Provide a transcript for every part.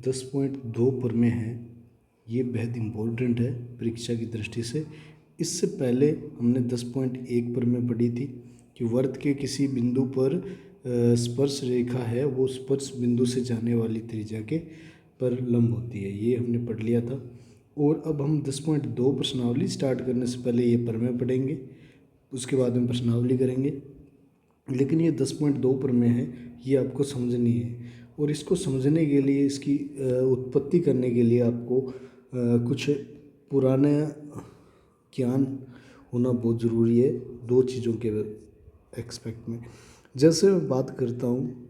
10.2 पर में है, ये बेहद इम्पोर्टेंट है परीक्षा की दृष्टि से। इससे पहले हमने 10.1 पर में पढ़ी थी कि वृत्त के किसी बिंदु पर स्पर्श रेखा है, वो स्पर्श बिंदु से जाने वाली त्रिज्या के पर लंब होती है, ये हमने पढ़ लिया था। और अब हम 10.2 प्रश्नावली स्टार्ट करने से पहले ये प्रमेय पढ़ेंगे, उसके बाद में प्रश्नावली करेंगे। लेकिन ये 10.2 प्रमेय है, ये आपको समझनी है, और इसको समझने के लिए, इसकी उत्पत्ति करने के लिए आपको कुछ पुराने ज्ञान होना बहुत ज़रूरी है, दो चीज़ों के एक्सपेक्ट में। जैसे मैं बात करता हूँ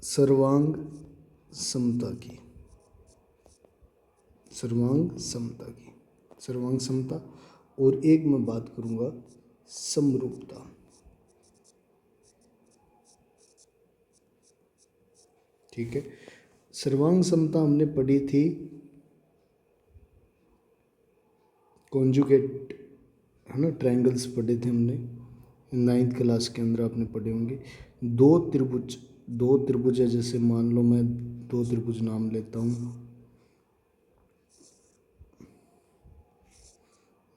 सर्वांग समता की, सर्वांग समता, और एक मैं बात करूँगा समरूपता। ठीक है, सर्वांग समता हमने पढ़ी थी कॉन्जुगेट, है ना, ट्रायंगल्स पढ़े थे हमने 9th क्लास के अंदर, आपने पढ़े होंगे। दो त्रिभुज है, जैसे मान लो मैं दो त्रिभुज नाम लेता हूँ,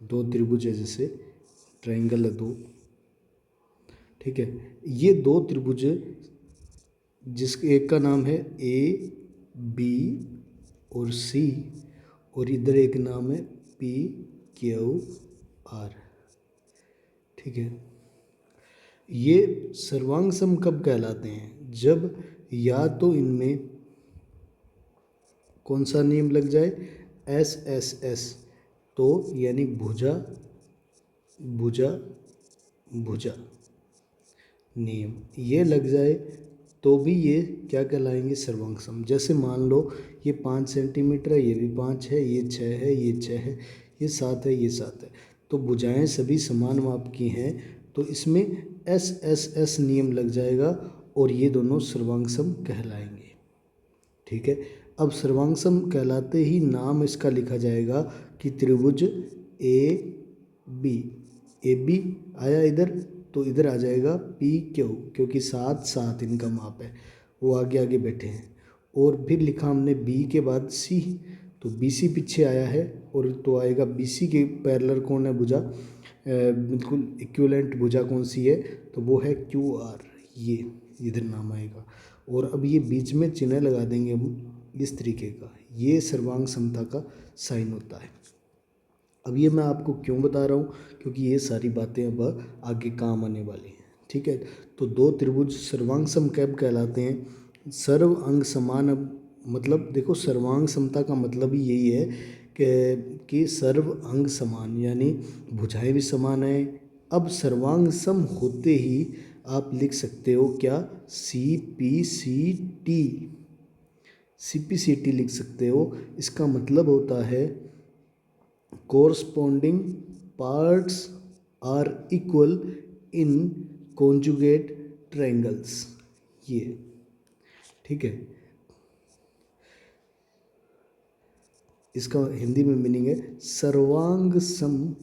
दो त्रिभुज है, जैसे ट्रायंगल है दो। ठीक है, ये दो त्रिभुज जिसके एक का नाम है ए बी और सी, और इधर एक नाम है पी क्यू आर। ठीक है, ये सर्वांग सम कब कहलाते हैं? जब या तो इनमें कौन सा नियम लग जाए, एस एस एस, तो यानी भुजा भुजा भुजा नियम ये लग जाए तो भी ये क्या कहलाएंगे, सर्वांग सम। जैसे मान लो ये 5 सेंटीमीटर है, ये भी 5 है, ये 6 है, ये 6 है, ये 7 है, ये 7 है, तो भुजाएं सभी समान माप की हैं, तो इसमें एस एस एस नियम लग जाएगा और ये दोनों सर्वांग सम कहलाएंगे। ठीक है, अब सर्वांग सम कहलाते ही नाम इसका लिखा जाएगा कि त्रिभुज ए बी आया इधर, तो इधर आ जाएगा पी क्यू, क्योंकि 7 7 इनका माप है, वो आगे आगे बैठे हैं। और फिर लिखा हमने बी के बाद सी, तो बी सी पीछे आया है, और तो आएगा बी सी के पैरेलल कौन है, भुजा बिल्कुल इक्विवेलेंट भुजा कौन सी है, तो वो है क्यू आर, ये इधर नाम आएगा। और अब ये बीच में चिन्ह लगा देंगे हम इस तरीके का, ये सर्वांग समता का साइन होता है। अब ये मैं आपको क्यों बता रहा हूँ, क्योंकि ये सारी बातें अब आगे काम आने वाली हैं। ठीक है, तो दो त्रिभुज सर्वांग सम कब कहलाते हैं, सर्व अंग समान। अब मतलब देखो, सर्वांग समता का मतलब ही यही है कि सर्व अंग समान, यानी भुजाएं भी समान है। अब सर्वांग सम होते ही आप लिख सकते हो क्या, CPCT लिख सकते हो। इसका मतलब होता है corresponding parts are equal in conjugate triangles, ये। ठीक है, इसका हिंदी में मीनिंग है सर्वांग सम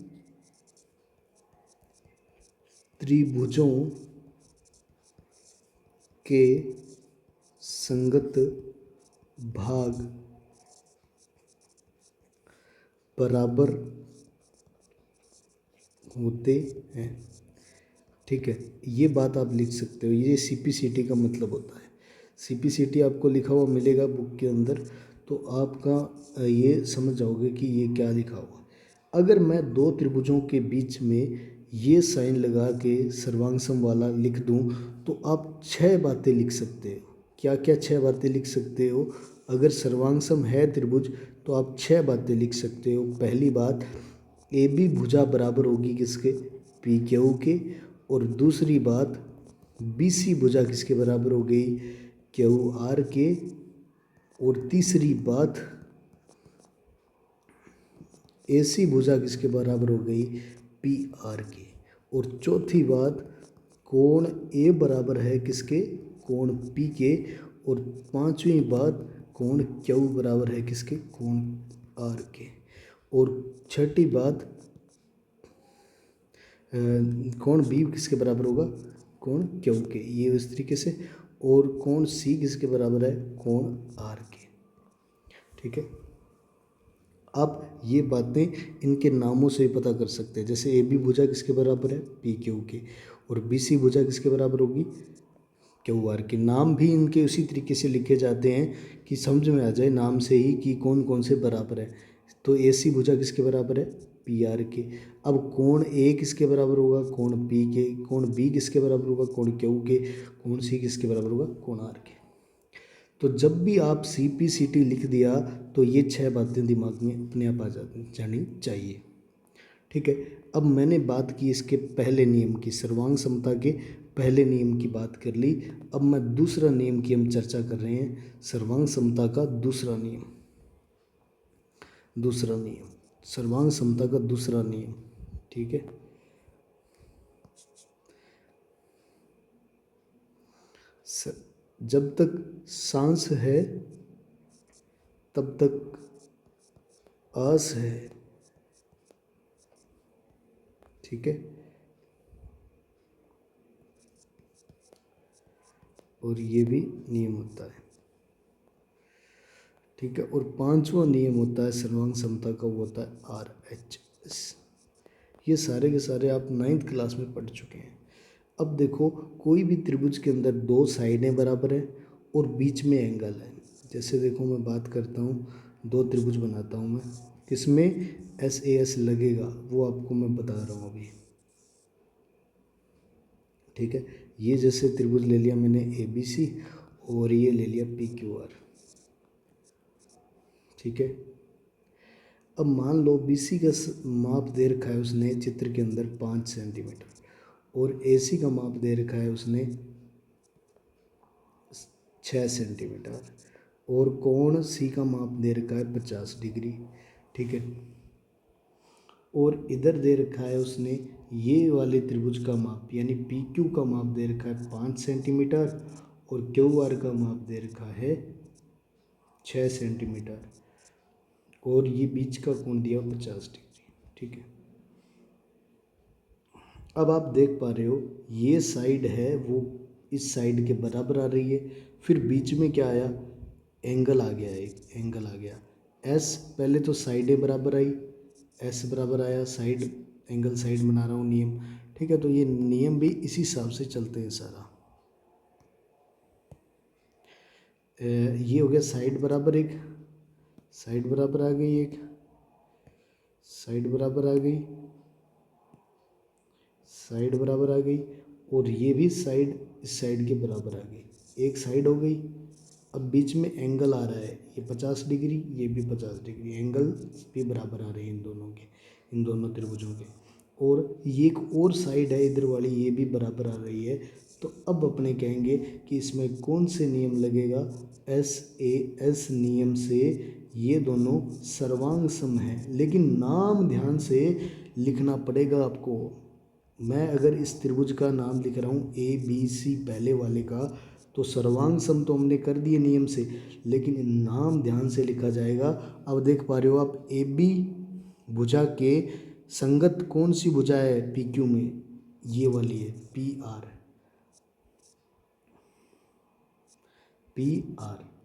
त्रिभुजों के संगत भाग बराबर होते हैं। ठीक है, ये बात आप लिख सकते हो, ये CPCT का मतलब होता है। CPCT आपको लिखा हुआ मिलेगा बुक के अंदर, तो आपका ये समझ जाओगे कि ये क्या लिखा हुआ है। अगर मैं दो त्रिभुजों के बीच में ये साइन लगा के सर्वांग सम वाला लिख दूं, तो आप 6 बातें लिख सकते हो। क्या क्या 6 बातें लिख सकते हो? अगर सर्वांग सम है त्रिभुज, तो आप 6 बातें लिख सकते हो। पहली बात, AB भुजा बराबर होगी किसके, PQ के। और दूसरी बात, BC भुजा किसके बराबर हो गई, QR के। और तीसरी बात, AC भुजा किसके बराबर हो गई, PR के। और चौथी बात, कोण A बराबर है किसके, कोण P के। और पांचवी बात, कोण Q बराबर है किसके, कोण R के। और छठी बात, कोण B किसके बराबर होगा, कोण Q के। ये इस तरीके से। और कोण सी किसके बराबर है, कोण आर के। ठीक है, आप ये बातें इनके नामों से ही पता कर सकते हैं। जैसे ए बी भुजा किसके बराबर है, पी क्यू के, और बी सी भुजा किसके बराबर होगी, क्यू आर के। नाम भी इनके उसी तरीके से लिखे जाते हैं कि समझ में आ जाए नाम से ही कि कौन कौन से बराबर है। तो ए सी भुजा किसके बराबर है, पी आर के। अब कोण ए किसके बराबर होगा, कोण पी के। कोण बी किसके बराबर होगा, कोण क्यू के। कोण सी किसके बराबर होगा, कोण आर के। तो जब भी आप सी पी सी टी लिख दिया तो ये 6 बातें दिमाग में अपने आप आ जानी चाहिए। ठीक है, अब मैंने बात की इसके पहले नियम की, सर्वांग समता के पहले नियम की बात कर ली। अब मैं दूसरा नियम की हम चर्चा कर रहे हैं, सर्वांग समता का दूसरा नियम। दूसरा नियम, सर्वांग समता का दूसरा नियम। ठीक है, जब तक सांस है तब तक आस है। ठीक है, और ये भी नियम होता है। ठीक है, और 5वां नियम होता है सर्वांग समता का, वो होता है RHS। ये सारे के सारे आप 9th क्लास में पढ़ चुके हैं। अब देखो, कोई भी त्रिभुज के अंदर 2 साइडें बराबर है और बीच में एंगल है। जैसे देखो मैं बात करता हूँ, 2 त्रिभुज बनाता हूँ मैं, किसमें SAS लगेगा वो आपको मैं बता रहा हूँ अभी। ठीक है, ये जैसे त्रिभुज ले लिया मैंने ABC और ये ले लिया PQR। ठीक है, अब मान लो BC का माप दे रखा है उसने चित्र के अंदर 5 सेंटीमीटर और AC का माप दे रखा है उसने 6 सेंटीमीटर और कोण C का माप दे रखा है 50 डिग्री। ठीक है, और इधर दे रखा है उसने ये वाले त्रिभुज का माप यानी PQ का माप दे रखा है 5 सेंटीमीटर और QR का माप दे रखा है 6 सेंटीमीटर और ये बीच का कोण दिया 50 डिग्री। ठीक है, अब आप देख पा रहे हो ये साइड है वो इस साइड के बराबर आ रही है, फिर बीच में क्या आया, एंगल आ गया, एक एंगल आ गया S। पहले तो साइडें बराबर आई, S बराबर आया, साइड एंगल साइड बना रहा हूँ नियम। ठीक है, तो ये नियम भी इसी हिसाब से चलते हैं सारा। ये हो गया साइड बराबर, एक साइड बराबर आ गई, एक साइड बराबर आ गई, साइड बराबर आ गई और ये भी साइड इस साइड के बराबर आ गई, एक साइड हो गई। अब बीच में एंगल आ रहा है, ये 50 डिग्री, ये भी 50 डिग्री, एंगल भी बराबर आ रहे हैं इन दोनों के, इन दोनों त्रिभुजों के। और ये एक और साइड है इधर वाली, ये भी बराबर आ रही है। तो अब अपने कहेंगे कि इसमें कौन से नियम लगेगा, SAS नियम से ये दोनों सर्वांग सम हैं। लेकिन नाम ध्यान से लिखना पड़ेगा आपको। मैं अगर इस त्रिभुज का नाम लिख रहा हूँ ABC पहले वाले का, तो सर्वांग सम तो हमने कर दिए नियम से, लेकिन नाम ध्यान से लिखा जाएगा। अब देख पा रहे हो आप AB भुजा के संगत कौन सी भुजा है PQ में, ये वाली है PR।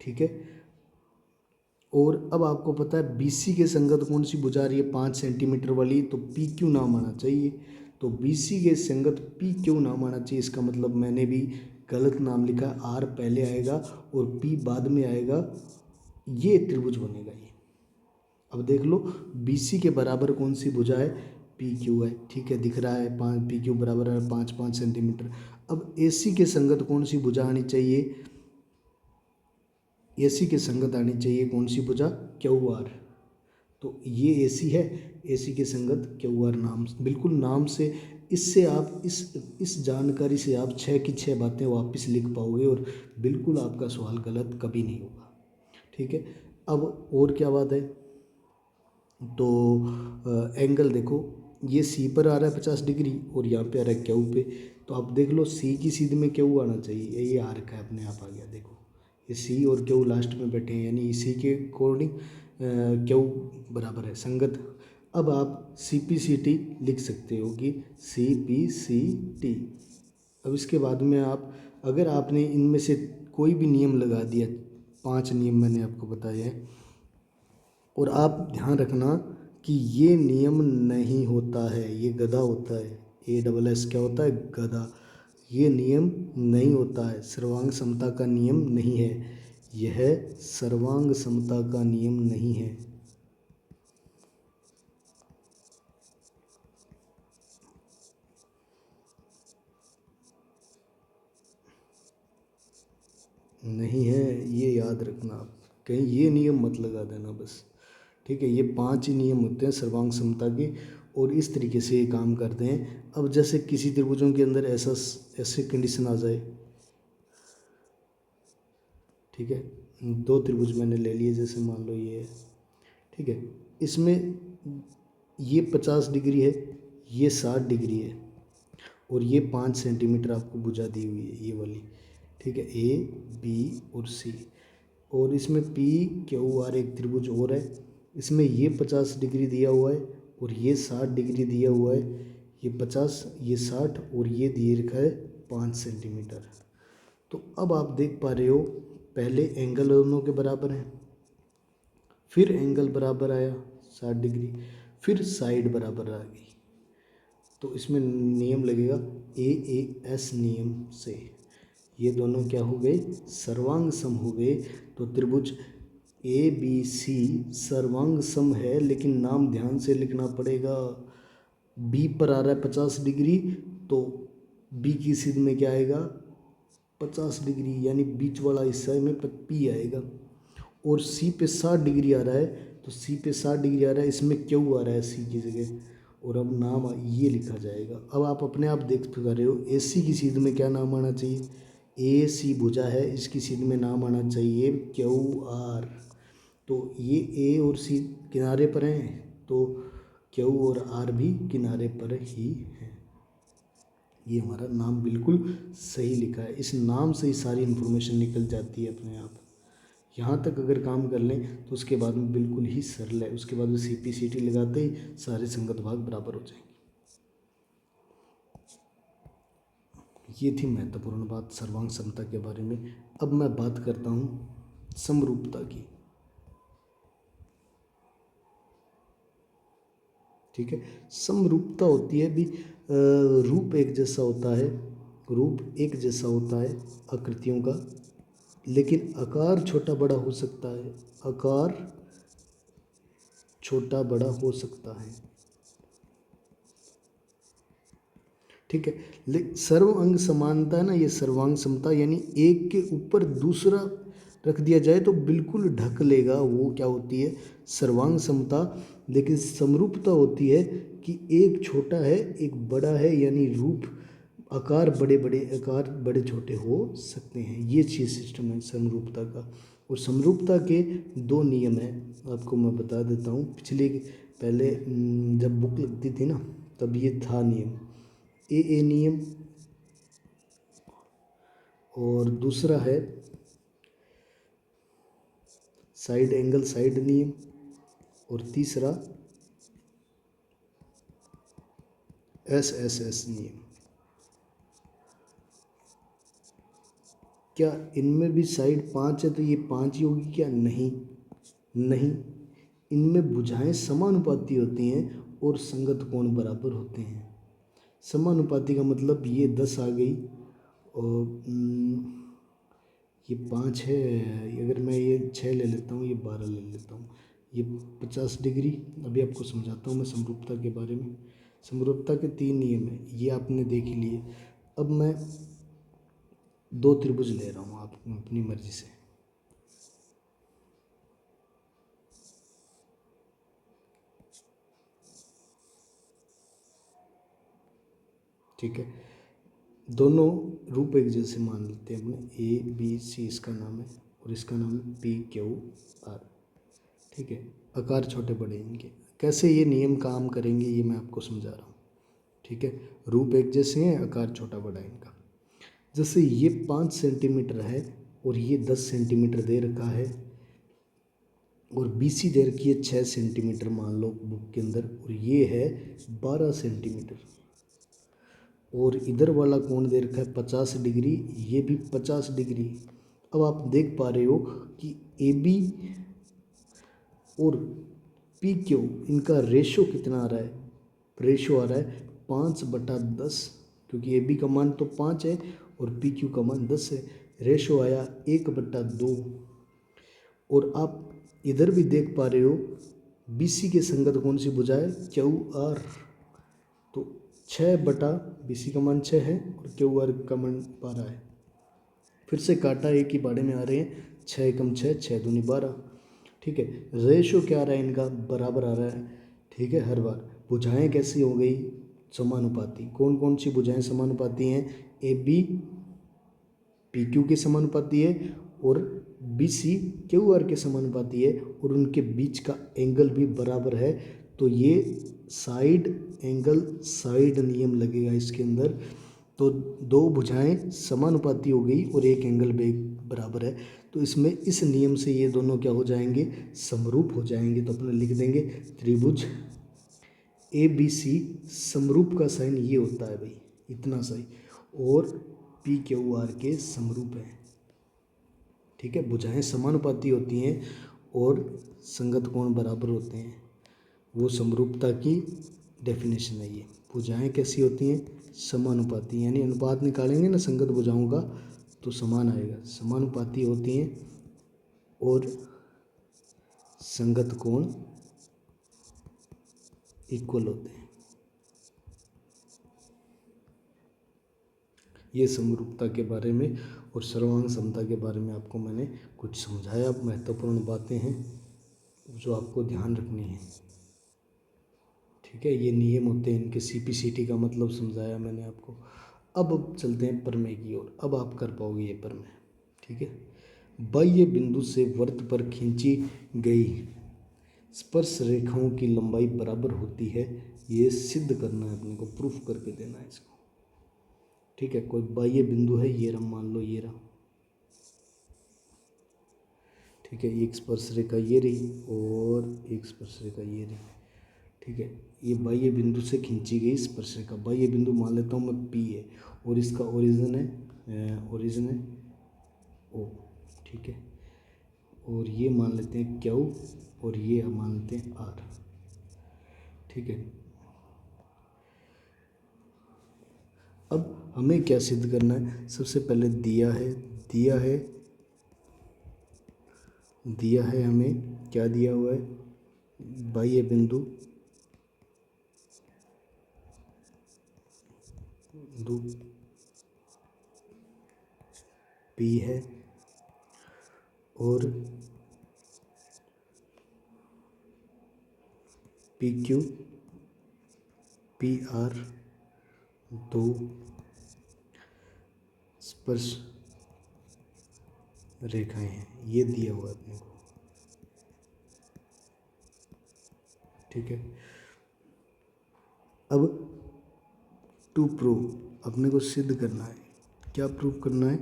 ठीक है, और अब आपको पता है BC के संगत कौन सी भुजा आ रही है 5 सेंटीमीटर वाली, तो PQ नाम आना चाहिए। तो BC के संगत PQ नाम आना चाहिए, इसका मतलब मैंने भी गलत नाम लिखा, R पहले आएगा और P बाद में आएगा, ये त्रिभुज बनेगा ये। अब देख लो BC के बराबर कौन सी भुजा है, PQ है। ठीक है, दिख रहा है 5, PQ बराबर है 5 सेंटीमीटर। अब AC के संगत कौन सी भुजा आनी चाहिए, AC के संगत आनी चाहिए कौन सी भुजा, QR। तो ये AC है, AC के संगत QR नाम, बिल्कुल नाम से, इससे आप इस जानकारी से आप 6 की 6 बातें वापस लिख पाओगे और बिल्कुल आपका सवाल गलत कभी नहीं होगा। ठीक है, अब और क्या बात है, तो एंगल देखो ये C पर आ रहा है 50 डिग्री और यहाँ पे आ रहा है Q पे। तो आप देख लो C की सीध में Q आना चाहिए, ये आ रखा है अपने आप आ गया। देखो ये C और Q लास्ट में बैठे हैं, यानी इसी के अकॉर्डिंग Q बराबर है संगत। अब आप CPCT लिख सकते हो कि CPCT। अब इसके बाद में आप अगर आपने इनमें से कोई भी नियम लगा दिया, 5 नियम मैंने आपको बताया है, और आप ध्यान रखना कि ये नियम नहीं होता है, ये गधा होता है, ASS क्या होता है, गधा। ये नियम नहीं होता है, सर्वांग समता का नियम नहीं है, यह सर्वांग समता का नियम नहीं है। नहीं है, ये याद रखना आप, कहीं ये नियम मत लगा देना बस। ठीक है, ये 5 ही नियम होते हैं सर्वांग समता के, और इस तरीके से ये काम करते हैं। अब जैसे किसी त्रिभुजों के अंदर ऐसे कंडीशन आ जाए, ठीक है, 2 त्रिभुज मैंने ले लिए, जैसे मान लो ये है, ठीक है, इसमें ये 50 डिग्री है, ये 60 डिग्री है, और ये 5 सेंटीमीटर आपको भुजा दी हुई है, ये वाली, ठीक है, AB और C। और इसमें PQR एक त्रिभुज और है, इसमें ये 50 डिग्री दिया हुआ है और ये 60 डिग्री दिया हुआ है, ये 50, ये 60, और ये दिए रखा है 5 सेंटीमीटर। तो अब आप देख पा रहे हो, पहले एंगल दोनों के बराबर हैं, फिर एंगल बराबर आया 60 डिग्री, फिर साइड बराबर आ गई। तो इसमें नियम लगेगा AAS नियम से, ये दोनों क्या हो गए, सर्वांग सम हो गए। तो त्रिभुज ABC सर्वांग सम है, लेकिन नाम ध्यान से लिखना पड़ेगा। B पर आ रहा है 50 डिग्री, तो B की सीध में क्या आएगा, 50 डिग्री, यानी बीच वाला हिस्सा में P आएगा। और C पे 60 डिग्री आ रहा है, तो C पे 60 डिग्री आ रहा है, इसमें Q आ रहा है C की जगह, और अब नाम ये लिखा जाएगा। अब आप अपने आप देख पा रहे हो, AC की सीध में क्या नाम आना चाहिए, AC भुजा है, इसकी सीध में नाम आना चाहिए QR। तो ये A और C किनारे पर हैं, तो Q और R भी किनारे पर ही हैं। ये हमारा नाम बिल्कुल सही लिखा है, इस नाम से ही सारी इन्फॉर्मेशन निकल जाती है अपने आप। यहाँ तक अगर काम कर लें तो उसके बाद में बिल्कुल ही सरल है, उसके बाद में CP/CT लगाते ही सारे संगत भाग बराबर हो जाएंगे। ये थी महत्वपूर्ण बात सर्वांग समता के बारे में। अब मैं बात करता हूँ समरूपता की। ठीक है, समरूपता होती है भी, रूप एक जैसा होता है, रूप एक जैसा होता है आकृतियों का, लेकिन आकार छोटा बड़ा हो सकता है, आकार छोटा बड़ा हो सकता है। ठीक है, लेकिन सर्व अंग समानता है ना, ये सर्वांग समता, यानी एक के ऊपर दूसरा रख दिया जाए तो बिल्कुल ढक लेगा, वो क्या होती है, सर्वांग समता। लेकिन समरूपता होती है कि एक छोटा है एक बड़ा है, यानी रूप आकार बड़े बड़े आकार बड़े छोटे हो सकते हैं, ये चीज़ सिस्टम है समरूपता का। और समरूपता के 2 नियम हैं, आपको मैं बता देता हूँ। पहले जब बुक लगती थी ना, तब ये था नियम, AA नियम, और दूसरा है साइड एंगल साइड नियम, और तीसरा SSS नियम। क्या इनमें भी साइड 5 है तो ये 5 ही होगी क्या, नहीं नहीं, इनमें भुजाएं समानुपाती होती हैं और संगत कोण बराबर होते हैं। समानुपाती का मतलब ये 10 आ गई, और ये 5 है, अगर मैं ये 6 ले लेता हूँ, ये 12 ले लेता हूँ, ये 50 डिग्री। अभी आपको समझाता हूँ मैं समरूपता के बारे में। समरूपता के 3 नियम हैं, ये आपने देख लिए। अब मैं 2 त्रिभुज ले रहा हूँ, आप अपनी मर्जी से। ठीक है, दोनों रूप एक जैसे मान लेते हैं अपने, ABC इसका नाम है और इसका नाम है PQR। ठीक है, आकार छोटे बड़े इनके, कैसे ये नियम काम करेंगे ये मैं आपको समझा रहा हूँ। ठीक है, रूप एक जैसे हैं, आकार छोटा बड़ा इनका। जैसे ये 5 सेंटीमीटर है और ये 10 सेंटीमीटर दे रखा है, और BC दे रखी है 6 सेंटीमीटर मान लो बुक के अंदर, और ये है 12 सेंटीमीटर। और इधर वाला कोण दे रखा है 50 डिग्री, ये भी 50 डिग्री। अब आप देख पा रहे हो कि ए बी और पी क्यू इनका रेशो कितना आ रहा है, रेशो आ रहा है 5/10, क्योंकि ए बी का मान तो 5 है और पी क्यू का मान 10 है, रेशो आया 1/2। और आप इधर भी देख पा रहे हो बी सी के संगत कौन सी भुजा है, क्यू आर। तो 6/BC का मान 6 है और क्यू आर का मान 12 है। फिर से काटा एक ही बाड़े में आ रहे हैं, 6 एकम 6, 6 दूनी 12। ठीक है, रेशो क्या आ रहा है इनका, बराबर आ रहा है। ठीक है, हर बार भुजाएं कैसी हो गई, समानुपाती। कौन कौन सी भुजाएं समानुपाती हैं, ए बी पी क्यू के समानुपाती है और बी सी क्यू आर के समानुपाती है, और उनके बीच का एंगल भी बराबर है। तो ये साइड एंगल साइड नियम लगेगा इसके अंदर। तो दो भुजाएं समानुपाती हो गई और एक एंगल बराबर है, तो इसमें इस नियम से ये दोनों क्या हो जाएंगे, समरूप हो जाएंगे। तो अपने लिख देंगे त्रिभुज ए बी सी समरूप का साइन ये होता है भाई, इतना सही, और पी क्यू आर के समरूप है। ठीक है, भुजाएं समानुपाती होती हैं और संगत कोण बराबर होते हैं, वो समरूपता की डेफिनेशन है ये। भुजाएं कैसी होती हैं, समानुपाती, यानी अनुपात निकालेंगे ना संगत भुजाओं का तो समान आएगा, समानुपाती होती हैं और संगत कोण इक्वल होते हैं। ये समरूपता के बारे में और सर्वांग समता के बारे में आपको मैंने कुछ समझाया। महत्वपूर्ण बातें हैं जो आपको ध्यान रखनी है। ठीक है, ये नियम होते हैं इनके, CPCT का मतलब समझाया मैंने आपको। अब चलते हैं प्रमेय की ओर, अब आप कर पाओगे ये प्रमेय। ठीक है, बाह्य बिंदु से वृत्त पर खींची गई स्पर्श रेखाओं की लंबाई बराबर होती है, ये सिद्ध करना है अपने को, प्रूफ करके देना है इसको। ठीक है, कोई बाह्य बिंदु है, ये रहा, मान लो ये रहा। ठीक है, एक स्पर्श रेखा ये रही और एक स्पर्श रेखा ये रही। ठीक है, ये बाह्य बिंदु से खींची गई स्पर्श रेखा, बाह्य बिंदु मान लेता हूँ मैं P है और इसका ओरिजिन है O। ठीक है, और ये मान लेते हैं Q और ये मान लेते हैं R। ठीक है, अब हमें क्या सिद्ध करना है, सबसे पहले दिया है हमें क्या दिया हुआ है, बाह्य बिंदु P है और PQ PR दो स्पर्श रेखाएं हैं, ये दिया हुआ है अपने को। ठीक है, अब टू प्रूव अपने को सिद्ध करना है, क्या प्रूव करना है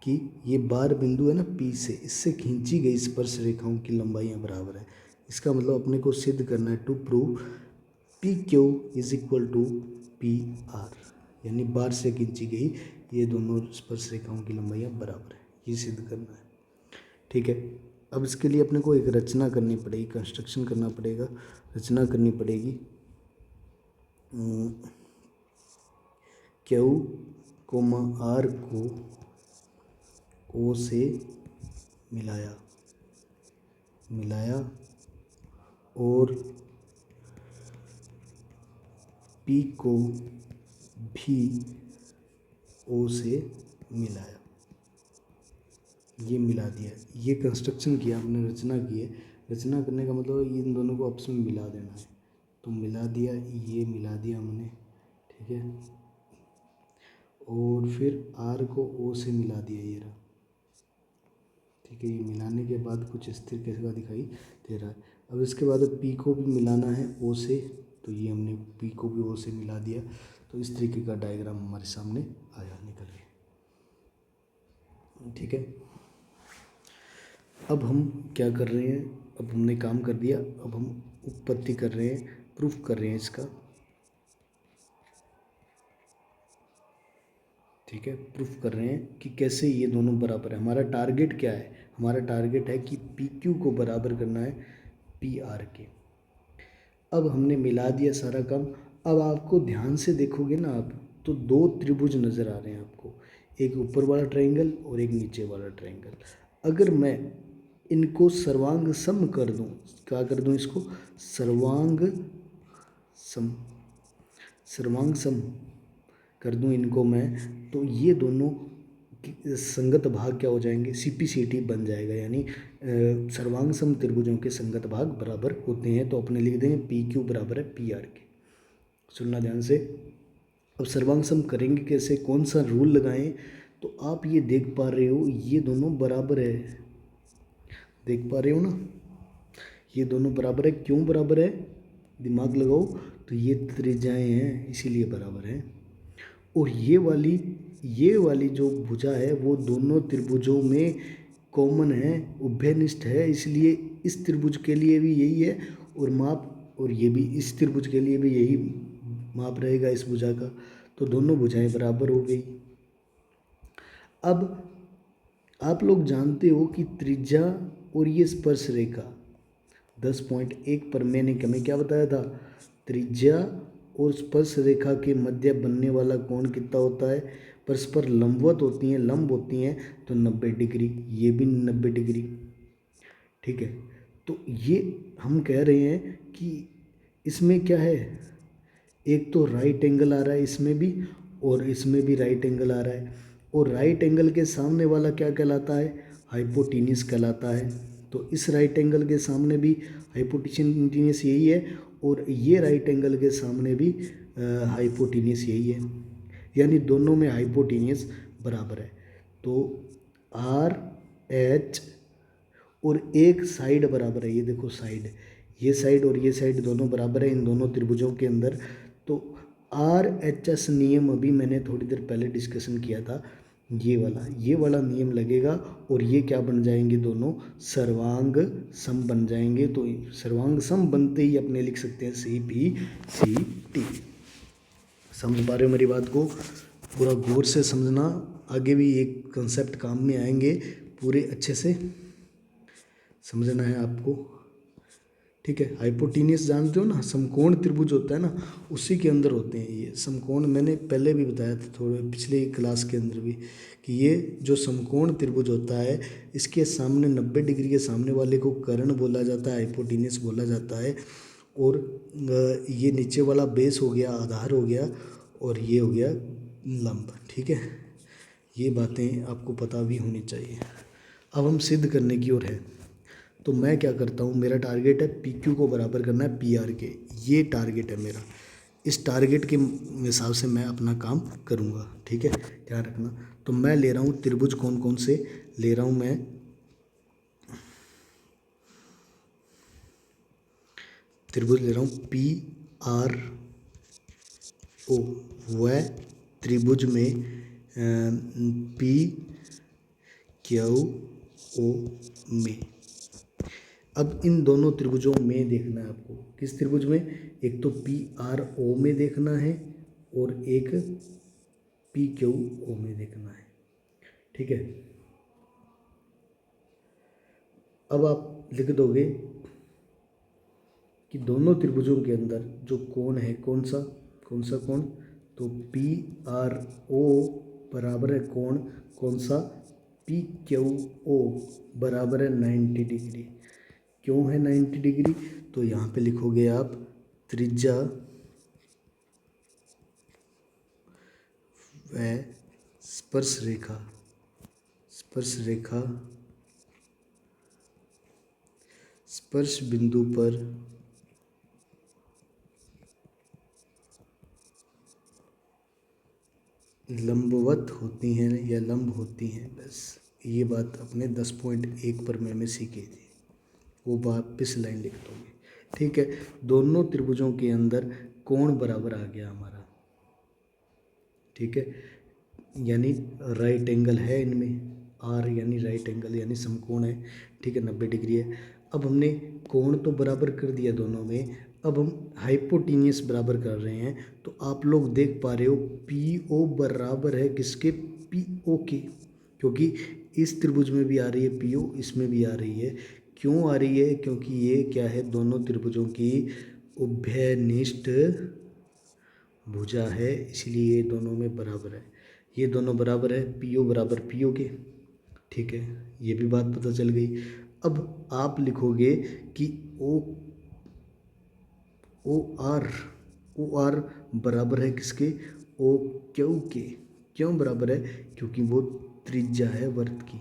कि ये बार बिंदु है ना P से, इससे खींची गई स्पर्श रेखाओं की लंबाइयाँ बराबर है। इसका मतलब अपने को सिद्ध करना है to prove PQ is equal to PR, यानी बार से खींची गई ये दोनों स्पर्श रेखाओं की लंबाइयाँ बराबर है, ये सिद्ध करना है। ठीक है, अब इसके लिए अपने को एक रचना करनी पड़ेगी, कंस्ट्रक्शन करना पड़ेगा, रचना करनी पड़ेगी। Q, R को O से मिलाया और P को भी O से मिलाया, ये मिला दिया, ये कंस्ट्रक्शन किया हमने, रचना की है। रचना करने का मतलब इन दोनों को आपस में मिला देना है, तो मिला दिया, ये मिला दिया हमने। ठीक है, और फिर R को O से मिला दिया, ये रहा। ठीक है, ये मिलाने के बाद कुछ स्थिर कैसा दिखाई दे रहा है। अब इसके बाद P को भी मिलाना है O से, तो ये हमने P को भी O से मिला दिया। तो इस तरीके का डायग्राम हमारे सामने आया, निकल के। ठीक है, अब हम क्या कर रहे हैं, अब हमने काम कर दिया, अब हम उत्पत्ति कर रहे हैं, प्रूफ कर रहे हैं इसका। ठीक है, प्रूफ कर रहे हैं कि कैसे ये दोनों बराबर है। हमारा टारगेट क्या है? हमारा टारगेट है कि पी क्यू को बराबर करना है पी आर के। अब हमने मिला दिया सारा काम। अब आपको ध्यान से देखोगे ना आप, तो दो त्रिभुज नज़र आ रहे हैं आपको, एक ऊपर वाला ट्रायंगल और एक नीचे वाला ट्रायंगल। अगर मैं इनको सर्वांग सम कर दूं, क्या कर दूं इसको? सम सर्वांग सम कर दूं इनको मैं, तो ये दोनों संगत भाग क्या हो जाएंगे? सीपीसीटी बन जाएगा, यानी सर्वांग सम त्रिभुजों के संगत भाग बराबर होते हैं। तो अपने लिख देंगे पी क्यू बराबर है पी आर के। सुनना ध्यान से। अब सर्वांग सम करेंगे कैसे, कौन सा रूल लगाएं? तो आप ये देख पा रहे हो, ये दोनों बराबर है, देख पा रहे हो ना, ये दोनों बराबर है। क्यों बराबर है? दिमाग लगाओ। तो ये त्रिज्याएं हैं इसीलिए बराबर है। और ये वाली जो भुजा है वो दोनों त्रिभुजों में कॉमन है, उभयनिष्ठ है, इसलिए इस त्रिभुज के लिए भी यही है और माप, और ये भी इस त्रिभुज के लिए भी यही माप रहेगा इस भुजा का। तो दोनों भुजाएं बराबर हो गई। अब आप लोग जानते हो कि त्रिज्या और ये स्पर्श रेखा 10.1 पर मैंने हमें क्या बताया था? त्रिज्या और स्पर्श रेखा के मध्य बनने वाला कोण कितना होता है? परस्पर लंबवत होती हैं, लंब होती हैं, तो 90 डिग्री। ये भी 90 डिग्री। ठीक है, तो ये हम कह रहे हैं कि इसमें क्या है, एक तो राइट एंगल आ रहा है इसमें भी, और इसमें भी राइट एंगल आ रहा है, और राइट एंगल के सामने वाला क्या कहलाता है? हाइपोटेन्यूस कहलाता है। तो इस राइट एंगल के सामने भी हाइपोटेन्यूस यही है, और ये राइट एंगल के सामने भी हाइपोटेन्यूस यही है, यानी दोनों में हाइपोटेन्यूस बराबर है। तो आर एच और एक साइड बराबर है, ये देखो साइड, ये साइड और ये साइड दोनों बराबर है इन दोनों त्रिभुजों के अंदर। तो आर एच एस नियम अभी मैंने थोड़ी देर पहले डिस्कशन किया था, ये वाला नियम लगेगा और ये क्या बन जाएंगे? दोनों सर्वांग सम बन जाएंगे। तो सर्वांग सम बनते ही अपने लिख सकते हैं सी पी सी टी। समझ पा रहे हो मेरी बात को? पूरा गौर से समझना, आगे भी एक कंसेप्ट काम में आएंगे, पूरे अच्छे से समझना है आपको। ठीक है, हाइपोटेन्यूस जानते हो ना, समकोण त्रिभुज होता है ना, उसी के अंदर होते हैं ये समकोण। मैंने पहले भी बताया था थोड़े पिछले क्लास के अंदर भी, कि ये जो समकोण त्रिभुज होता है, इसके सामने 90 डिग्री के सामने वाले को कर्ण बोला जाता है, हाइपोटेन्यूस बोला जाता है। और ये नीचे वाला बेस हो गया, आधार हो गया, और ये हो गया लंब। ठीक है, ये बातें आपको पता भी होनी चाहिए। अब हम सिद्ध करने की ओर है। तो मैं क्या करता हूँ, मेरा टारगेट है पी क्यू को बराबर करना है पी आर के, ये टारगेट है मेरा। इस टारगेट के हिसाब से मैं अपना काम करूँगा। ठीक है, ध्यान रखना। तो मैं ले रहा हूँ त्रिभुज, कौन कौन से ले रहा हूँ मैं? त्रिभुज ले रहा हूँ पी आर ओ, वह त्रिभुज में पी क्यू ओ में। अब इन दोनों त्रिभुजों में देखना है आपको, किस त्रिभुज में? एक तो पी आर ओ में देखना है और एक पी क्यू ओ में देखना है। ठीक है, अब आप लिख दोगे कि दोनों त्रिभुजों के अंदर जो कोण है, कौन सा कोण? तो पी आर ओ बराबर है कोण कौन सा? पी क्यू ओ बराबर है 90 डिग्री। क्यों है 90 डिग्री? तो यहाँ पे लिखोगे आप त्रिज्या व स्पर्श रेखा स्पर्श बिंदु पर लंबवत होती हैं या लंब होती हैं। बस ये बात अपने 10.1 पर मैंने सीखी थी, वो वापस लाइन लिख दोगे। ठीक है, दोनों त्रिभुजों के अंदर कोण बराबर आ गया हमारा। ठीक है, यानी राइट एंगल है इनमें, आर यानी राइट एंगल यानी समकोण है। ठीक है, 90 डिग्री है। अब हमने कोण तो बराबर कर दिया दोनों में, अब हम हाइपोटेन्यूस बराबर कर रहे हैं, तो आप लोग देख पा रहे हो पी ओ बराबर है किसके, पी ओ के, क्योंकि इस त्रिभुज में भी आ रही है पी ओ, इसमें भी आ रही है। क्यों आ रही है, क्योंकि ये क्या है, दोनों त्रिभुजों की उभयनिष्ठ भुजा है, इसलिए ये दोनों में बराबर है। ये दोनों बराबर है, पी ओ बराबर पी ओ के, ठीक है, ये भी बात पता चल गई। अब आप लिखोगे कि ओ ओ आर, ओ आर बराबर है किसके, ओ क्यू के। क्यों बराबर है, क्योंकि वो त्रिज्या है वर्त की,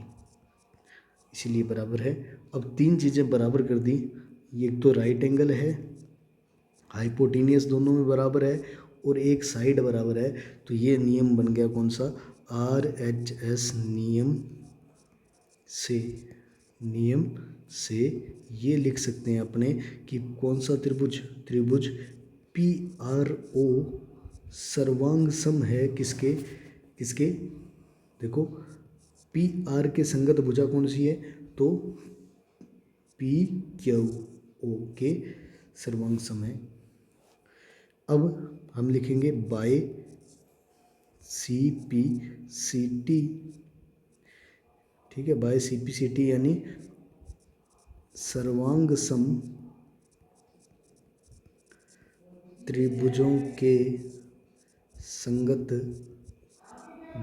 इसीलिए बराबर है। अब तीन चीज़ें बराबर कर दी, ये एक तो राइट एंगल है, हाइपोटेनियस दोनों में बराबर है, और एक साइड बराबर है, तो ये नियम बन गया कौन सा, आर एच एस नियम से। नियम से ये लिख सकते हैं अपने कि कौन सा त्रिभुज, त्रिभुज पी आर ओ सर्वांग सम है किसके, किसके, देखो पी आर के संगत भुजा कौन सी है, तो पी क्यू ओ के सर्वांग सम है। अब हम लिखेंगे by C P C T, ठीक है, by C P C T यानी सर्वांग सम त्रिभुजों के संगत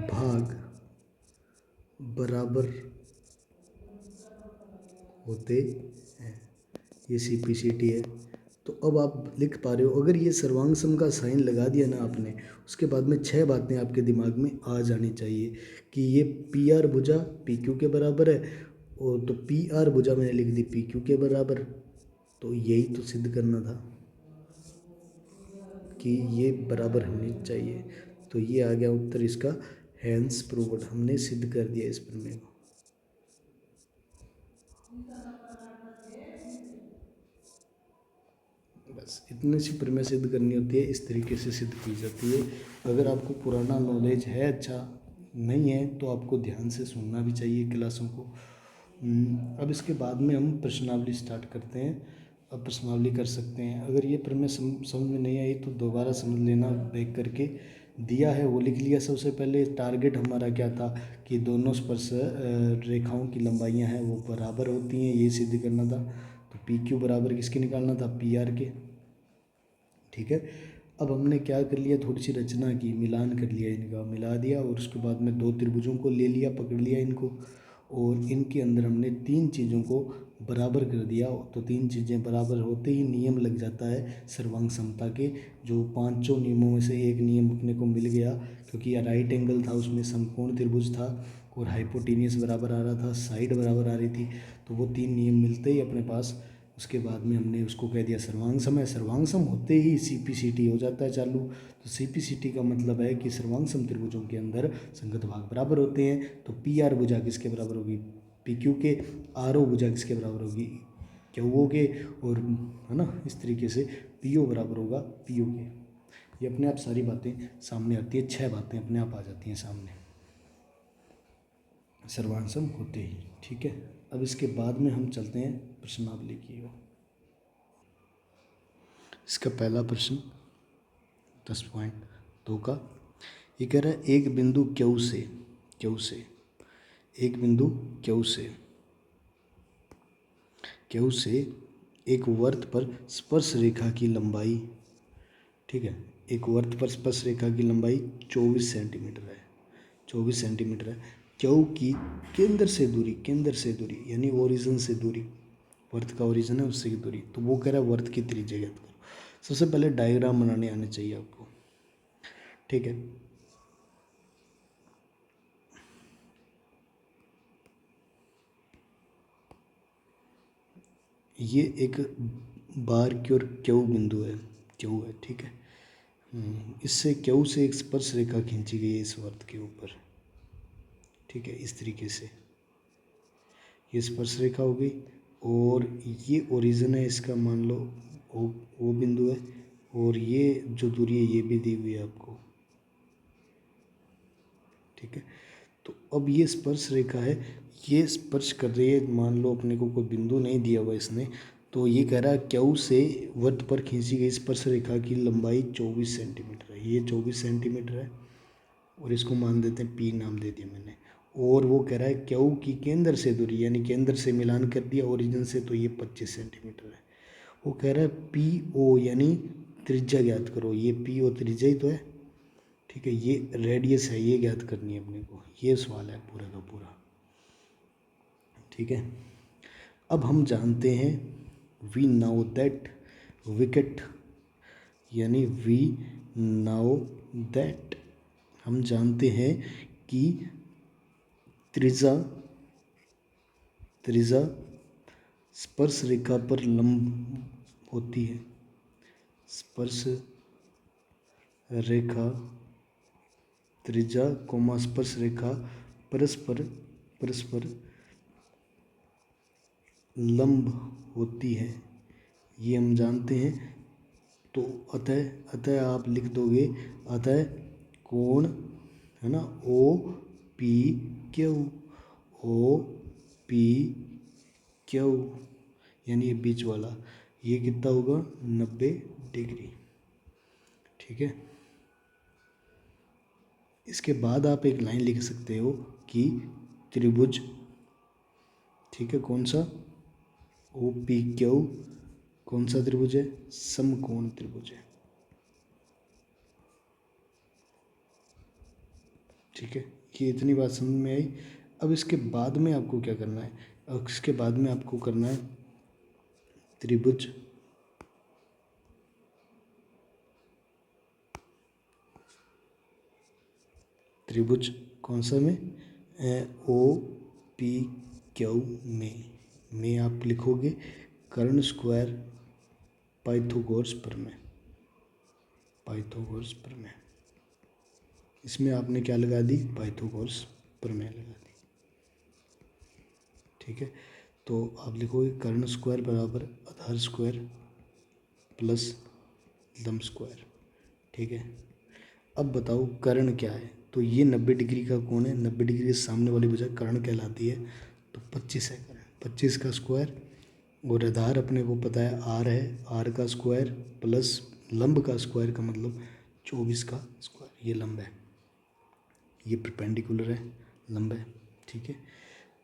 भाग बराबर होते हैं, ये सी पी सी टी है। तो अब आप लिख पा रहे हो, अगर ये सर्वांग सम का साइन लगा दिया ना आपने, उसके बाद में 6 बातें आपके दिमाग में आ जानी चाहिए कि ये पी आर भुजा पी क्यू के बराबर है, और तो पी आर भुजा मैंने लिख दी पी क्यू के बराबर, तो यही तो सिद्ध करना था कि ये बराबर होनी चाहिए। तो ये आ गया उत्तर इसका, हैंस प्रूव्ड, हमने सिद्ध कर दिया इस प्रमेय को। बस इतनी सी प्रमेय सिद्ध करनी होती है, इस तरीके से सिद्ध की जाती है। अगर आपको पुराना नॉलेज है, अच्छा नहीं है, तो आपको ध्यान से सुनना भी चाहिए क्लासों को। अब इसके बाद में हम प्रश्नावली स्टार्ट करते हैं। अब प्रश्नावली कर सकते हैं, अगर ये प्रमेय समझ में नहीं आई तो दोबारा समझ लेना, बैक करके दिया है वो लिख लिया। सबसे पहले टारगेट हमारा क्या था कि दोनों स्पर्श रेखाओं की लंबाइयाँ हैं वो बराबर होती हैं, ये सिद्ध करना था। तो पी क्यू बराबर किसके निकालना था, पी आर के, ठीक है। अब हमने क्या कर लिया, थोड़ी सी रचना की, मिलान कर लिया, इनका मिला दिया, और उसके बाद में दो त्रिभुजों को ले लिया, पकड़ लिया इनको, और इनके अंदर हमने तीन चीज़ों को बराबर कर दिया। तो तीन चीज़ें बराबर होते ही नियम लग जाता है सर्वांग समता के, जो पांचों नियमों में से एक नियम अपने को मिल गया, क्योंकि यह राइट एंगल था, उसमें समकोण त्रिभुज था, और हाइपोटेनियस बराबर आ रहा था, साइड बराबर आ रही थी, तो वो तीन नियम मिलते ही अपने पास, उसके बाद में हमने उसको कह दिया सर्वांग सम है। सर्वांग सम होते ही सी पी सी टी हो जाता है चालू। तो सी पी सी टी का मतलब है कि सर्वांग सम त्रिभुजों के अंदर संगत भाग बराबर होते हैं। तो पी आर भुजा किसके बराबर होगी, पी क्यू के, आर ओ भुजा किसके बराबर होगी, क्यू ओ के, और है ना, इस तरीके से पी ओ बराबर होगा पी ओ के। ये अपने आप सारी बातें सामने आती है, 6 बातें अपने आप आ जाती हैं सामने सर्वांग सम होते ही, ठीक है। अब इसके बाद में हम चलते हैं प्रश्नावली की ओर। इसका पहला प्रश्न 10.2 का, ये कह रहा है एक बिंदु क्यू से, क्यू से, एक बिंदु क्यू से, क्यू से एक वर्त पर स्पर्श रेखा की लंबाई, ठीक है, एक वर्त पर स्पर्श रेखा की लंबाई 24 सेंटीमीटर है, 24 सेंटीमीटर है। क्यू की केंद्र से दूरी, केंद्र से दूरी यानी ओरिजिन से दूरी, वर्त का ओरिजिन है उससे की दूरी, तो वो कह रहा है वर्त की त्रिज्या ज्ञात करो। सबसे पहले डायग्राम बनाने आने चाहिए आपको, ठीक है। ये एक बार की ओर क्यू बिंदु है, क्यू है, ठीक है। इससे क्यू से एक स्पर्श रेखा खींची गई है इस वर्त के ऊपर, ठीक है, इस तरीके से ये स्पर्श रेखा हो गई, और ये ओरिजिन है इसका, मान लो वो बिंदु है, और ये जो दूरी है ये भी दी हुई है आपको, ठीक है। तो अब ये स्पर्श रेखा है, ये स्पर्श कर रही है, मान लो अपने को कोई बिंदु नहीं दिया हुआ इसने, तो ये कह रहा है क्यू से वृत्त पर खींची गई स्पर्श रेखा की लंबाई 24 सेंटीमीटर है। ये 24 सेंटीमीटर है और इसको मान देते हैं पी नाम दे दिया मैंने। और वो कह रहा है क्यू की केंद्र से दूरी यानी केंद्र से मिलान कर दिया ओरिजिन से, तो ये 25 सेंटीमीटर है। वो कह रहा है पी ओ यानी त्रिज्या ज्ञात करो। ये पी ओ त्रिज्या ही तो है, ठीक है। ये रेडियस है, ये ज्ञात करनी है अपने को। ये सवाल है पूरा का पूरा, ठीक है। अब हम जानते हैं वी नाउ दैट विकेट यानी वी नाउ दैट हम जानते हैं कि त्रिज्या स्पर्श रेखा पर लंब होती है। स्पर्श रेखा त्रिज्या कोमा स्पर्श रेखा परस्पर लंब होती है, ये हम जानते हैं। तो अतः आप लिख दोगे अतः कोण है ना ओ पी क्यू यानी ये बीच वाला, ये कितना होगा 90 डिग्री, ठीक है। इसके बाद आप एक लाइन लिख सकते हो कि त्रिभुज, ठीक है, कौन सा ओ पी क्यू कौन सा त्रिभुज है, समकोण त्रिभुज है, ठीक है। ये इतनी बात समझ में आई। अब इसके बाद में आपको क्या करना है, इसके बाद में आपको करना है त्रिभुज कौन सा में ओ पी क्यू में आप लिखोगे कर्ण स्क्वायर पाइथागोरस प्रमेय। इसमें आपने क्या लगा दी, पाइथागोरस प्रमेय लगा दी, ठीक है। तो आप लिखोगे कर्ण स्क्वायर बराबर आधार स्क्वायर प्लस लंब स्क्वायर, ठीक है। अब बताओ कर्ण क्या है, तो ये 90 डिग्री का कोण है, 90 डिग्री के सामने वाली भुजा कर्ण कहलाती है, तो 25 है कर्ण, 25 का स्क्वायर। और आधार अपने को पता है आर है, आर का स्क्वायर प्लस लंब का स्क्वायर का मतलब 24 का स्क्वायर, ये लंब है, ये परपेंडिकुलर है, लंब है, ठीक है।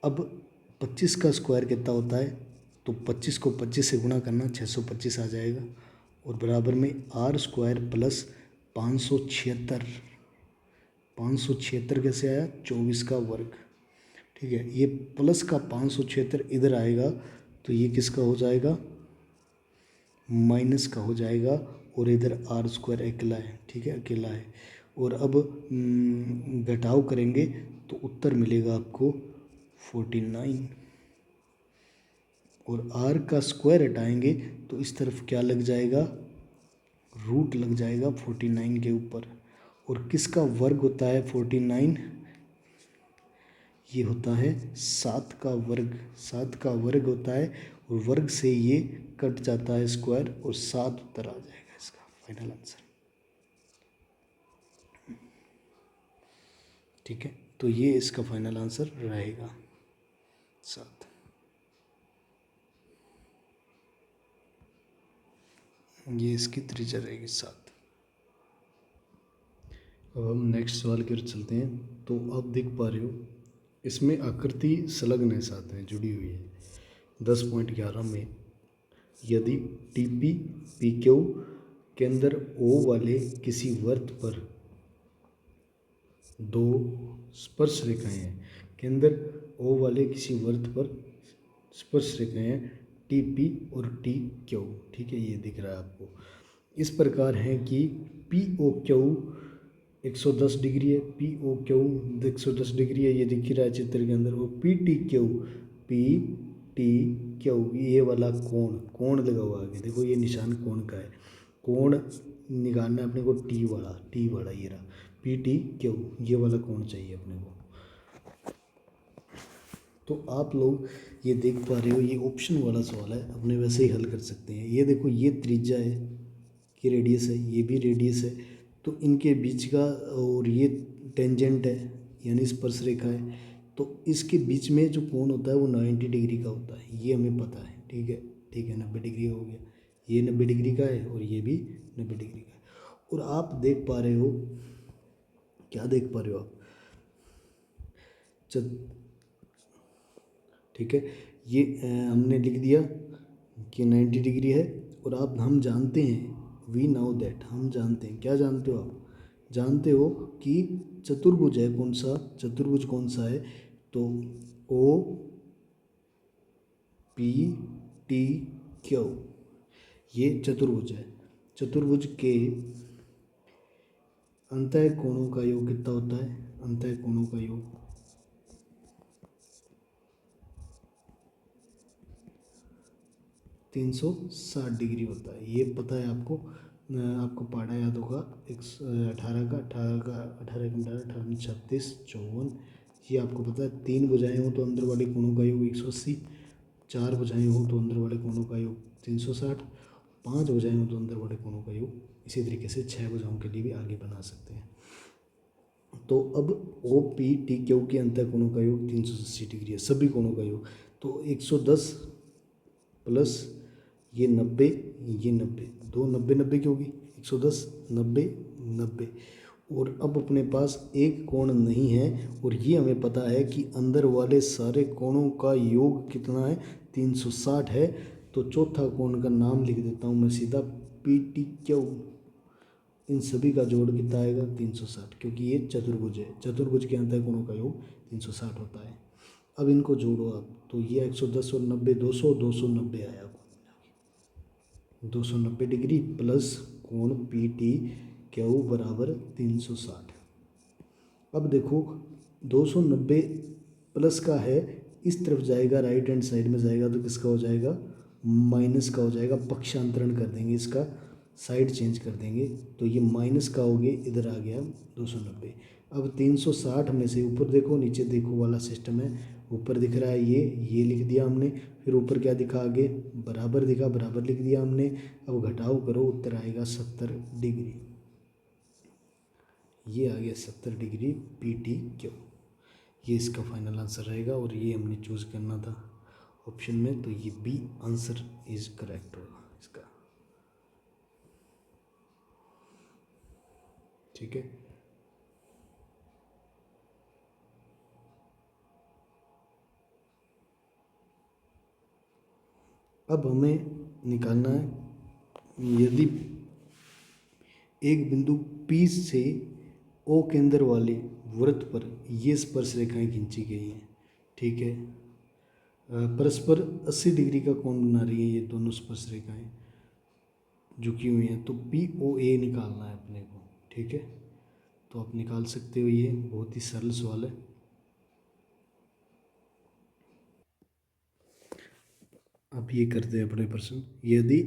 अब 25 का स्क्वायर कितना होता है, तो 25 को 25 से गुणा करना 625 आ जाएगा, और बराबर में आर स्क्वायर प्लस 576 कैसे आया, 24 का वर्ग, ठीक है। ये प्लस का 576 इधर आएगा तो ये किसका हो जाएगा, माइनस का हो जाएगा, और इधर आर स्क्वायर अकेला है, ठीक है, अकेला है। और अब घटाव करेंगे तो उत्तर मिलेगा आपको 49, और आर का स्क्वायर हटाएंगे तो इस तरफ क्या लग जाएगा, रूट लग जाएगा 49 के ऊपर। और किसका वर्ग होता है 49, ये होता है 7 का वर्ग होता है, और वर्ग से ये कट जाता है स्क्वायर, और 7 उत्तर आ जाएगा इसका फाइनल आंसर, ठीक है। तो ये इसका फाइनल आंसर रहेगा 7। ये इसकी त्रिज्या रहेगी 7। अब हम नेक्स्ट सवाल की ओर चलते हैं। तो आप देख पा रहे हो इसमें आकृति संलग्न है साथ में जुड़ी हुई है। 10.11 में यदि टीपी पीक्यू केंद्र ओ वाले किसी वृत्त पर दो स्पर्श रेखाएं हैं, केंद्र ओ वाले किसी वृत्त पर स्पर्श रेखाएं हैं टी पी और टी क्यू, ठीक है, ये दिख रहा है आपको। इस प्रकार है कि पी ओ क्यू 110 डिग्री है, पी ओ क्यू 110 डिग्री है, ये दिख रहा है चित्र के अंदर। वो पी टी क्यू ये वाला कोण लगा हुआ है, देखो ये निशान कोण का है, कोण निकालना है अपने को, टी वाला ये रहा पी टी क्यू, ये वाला कोण चाहिए अपने को। तो आप लोग ये देख पा रहे हो ये ऑप्शन वाला सवाल है, अपने वैसे ही हल कर सकते हैं। ये देखो ये त्रिज्या है, ये रेडियस है, ये भी रेडियस है, तो इनके बीच का, और ये टेंजेंट है यानी स्पर्श रेखा है, तो इसके बीच में जो कोण होता है वो 90 डिग्री का होता है, ये हमें पता है, ठीक है। ठीक है, 90 डिग्री हो गया। ये 90 डिग्री का है और ये भी 90 डिग्री का है। और आप देख पा रहे हो, क्या देख पा रहे हो आप? ठीक है, ये हमने लिख दिया कि 90 डिग्री है। और अब हम जानते हैं, वी नाउ दैट, हम जानते हैं, क्या जानते हो आप? जानते हो कि चतुर्भुज है कौन सा, चतुर्भुज कौन सा है? तो ओ पी टी क्यू, ये चतुर्भुज है। चतुर्भुज के अंतः कोणों का योग कितना होता है? अंतः कोणों का योग 360 डिग्री होता है। ये पता है आपको, आपको पढ़ा याद होगा। 18 54, ये आपको पता है। 3 भुजाएं हो तो अंदर वाले कोणों का योग 180, 4 भुजाएं हो तो अंदर वाले कोणों का योग 360, 5 भुजाएं हो तो अंदर वाले कोणों का योग, इसी तरीके से 6 भुजाओं के लिए भी आगे बना सकते हैं। तो अब ओ पी टी क्यू के अंतः कोणों का योग 380 डिग्री है, सभी कोणों का योग। तो 110 प्लस ये 90, ये 90, दो 90 90 की होगी, 110 90 90। और अब अपने पास एक कोण नहीं है, और ये हमें पता है कि अंदर वाले सारे कोणों का योग कितना है? 360 है। तो चौथा कोण का नाम लिख देता हूँ मैं सीधा, पी टी क्यू। इन सभी का जोड़ कितना आएगा? 360, क्योंकि ये चतुर्भुज है। चतुर्भुज के अंतः कोणों का योग 360 होता है। अब इनको जोड़ो आप, तो ये 110 और 90 200, 290 आया। 290 डिग्री प्लस कोण पी टी क्यू बराबर 360। अब देखो, 290 प्लस का है, इस तरफ जाएगा, राइट हैंड साइड में जाएगा तो किसका हो जाएगा? माइनस का हो जाएगा। पक्षांतरण कर देंगे इसका, साइड चेंज कर देंगे, तो ये माइनस का हो गया, इधर आ गया 290। अब 360 में से ऊपर देखो नीचे देखो वाला सिस्टम है। ऊपर दिख रहा है ये लिख दिया हमने। फिर ऊपर क्या दिखा आगे? बराबर दिखा, बराबर लिख दिया हमने। अब घटाव करो, उत्तर आएगा 70 डिग्री। ये आ गया 70 डिग्री पी टी क्यू। ये इसका फाइनल आंसर रहेगा, और ये हमने चूज़ करना था ऑप्शन में, तो ये बी आंसर इज करेक्ट होगा इसका। ठीक है, अब हमें निकालना है, यदि एक बिंदु P से O केंद्र वाले वृत्त पर ये स्पर्श रेखाएं खींची गई हैं, ठीक है, परस्पर 80 डिग्री का कोण बना रही है ये दोनों स्पर्श रेखाएं, झुकी हुई हैं, तो POA निकालना है अपने को। ठीक है, तो आप निकाल सकते हो, ये बहुत ही सरल सवाल है। आप ये करते हैं अपने प्रश्न, यदि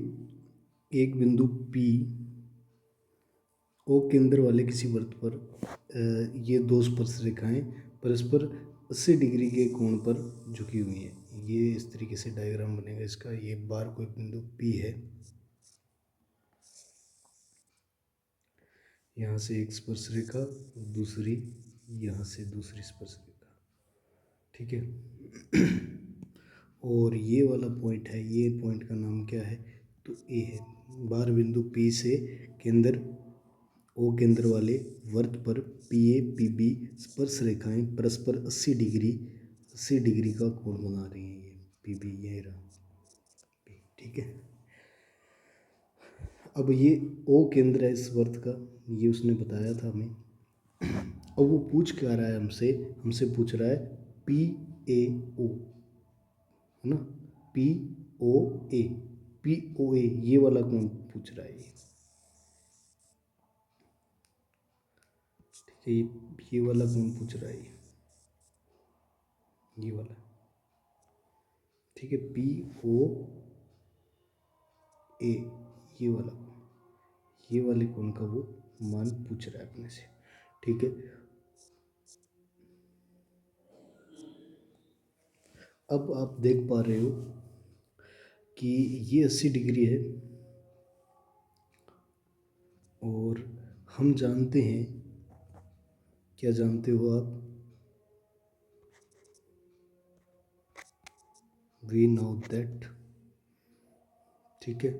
एक बिंदु P O केंद्र वाले किसी वृत्त पर ये दो स्पर्श रेखाएं परस्पर 80 डिग्री के कोण पर झुकी हुई हैं, ये इस तरीके से डायग्राम बनेगा इसका। ये बार कोई बिंदु P है, यहाँ से एक स्पर्श रेखा, दूसरी यहाँ से दूसरी स्पर्श रेखा, ठीक है। और ये वाला पॉइंट है, ये पॉइंट का नाम क्या है? तो ए है। बार बिंदु P से केंद्र O केंद्र वाले वृत्त पर PA PB स्पर्श रेखाएं परस्पर 80 डिग्री का कोण बना रही हैं। ये PB ये रहा, ठीक है। अब ये O केंद्र है इस वृत्त का, ये उसने बताया था हमें। अब वो पूछ क्या रहा है हमसे? हमसे पूछ रहा है PAO, है ना, POA, POA ये वाला कोण पूछ रहा है ये, ठीक है। ये वाला कोण पूछ रहा है, ये वाला, ठीक है। POA ये वाला, ये वाले कोण का वो मान पूछ रहा है अपने से, ठीक है। अब आप देख पा रहे हो कि ये 80 डिग्री है, और हम जानते हैं, क्या जानते हो आप? वी नो दैट ठीक है।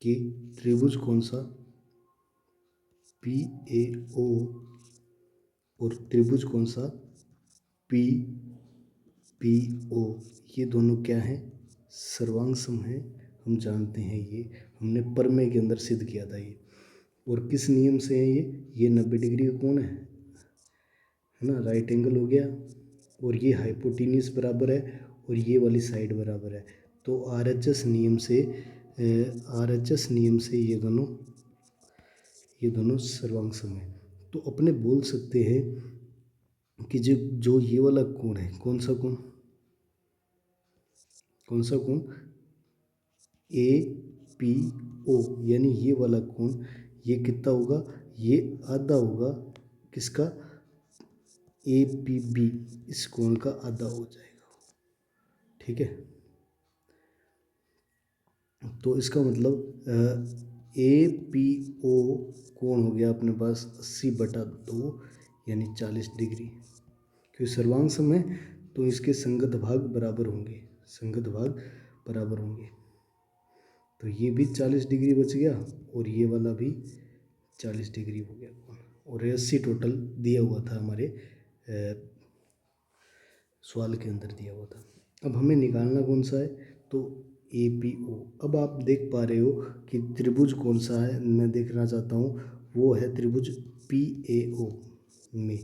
कि त्रिभुज कौन सा पी ए ओ और त्रिभुज कौन सा पी पी ओ, ये दोनों क्या है, सर्वांग सम है। हम जानते हैं, ये हमने प्रमेय के अंदर सिद्ध किया था ये। और किस नियम से है ये 90 डिग्री का कोण है ना, राइट एंगल हो गया। और ये हाइपोटेन्यूस बराबर है और ये वाली साइड बराबर है। तो आरएचएस नियम से ये दोनों सर्वांग सम है। तो अपने बोल सकते हैं कि जो ये वाला कोण है, कौन सा कोण ए पी ओ, यानी ये वाला कोण, ये कितना होगा, ये आधा होगा किसका, ए पी बी, इस कोण का आधा हो जाएगा। ठीक है, तो इसका मतलब ए पी ओ कोण हो गया अपने पास 80/2 यानी 40 डिग्री। क्योंकि सर्वांग सम है तो इसके संगत भाग बराबर होंगे। तो ये भी 40 डिग्री बच गया और ये वाला भी 40 डिग्री हो गया कोण। और 80 टोटल दिया हुआ था हमारे सवाल के अंदर दिया हुआ था। अब हमें निकालना कौन सा है, तो ए पी ओ। अब आप देख पा रहे हो कि त्रिभुज कौन सा है, मैं देखना चाहता हूँ, वो है त्रिभुज पी ए ओ में।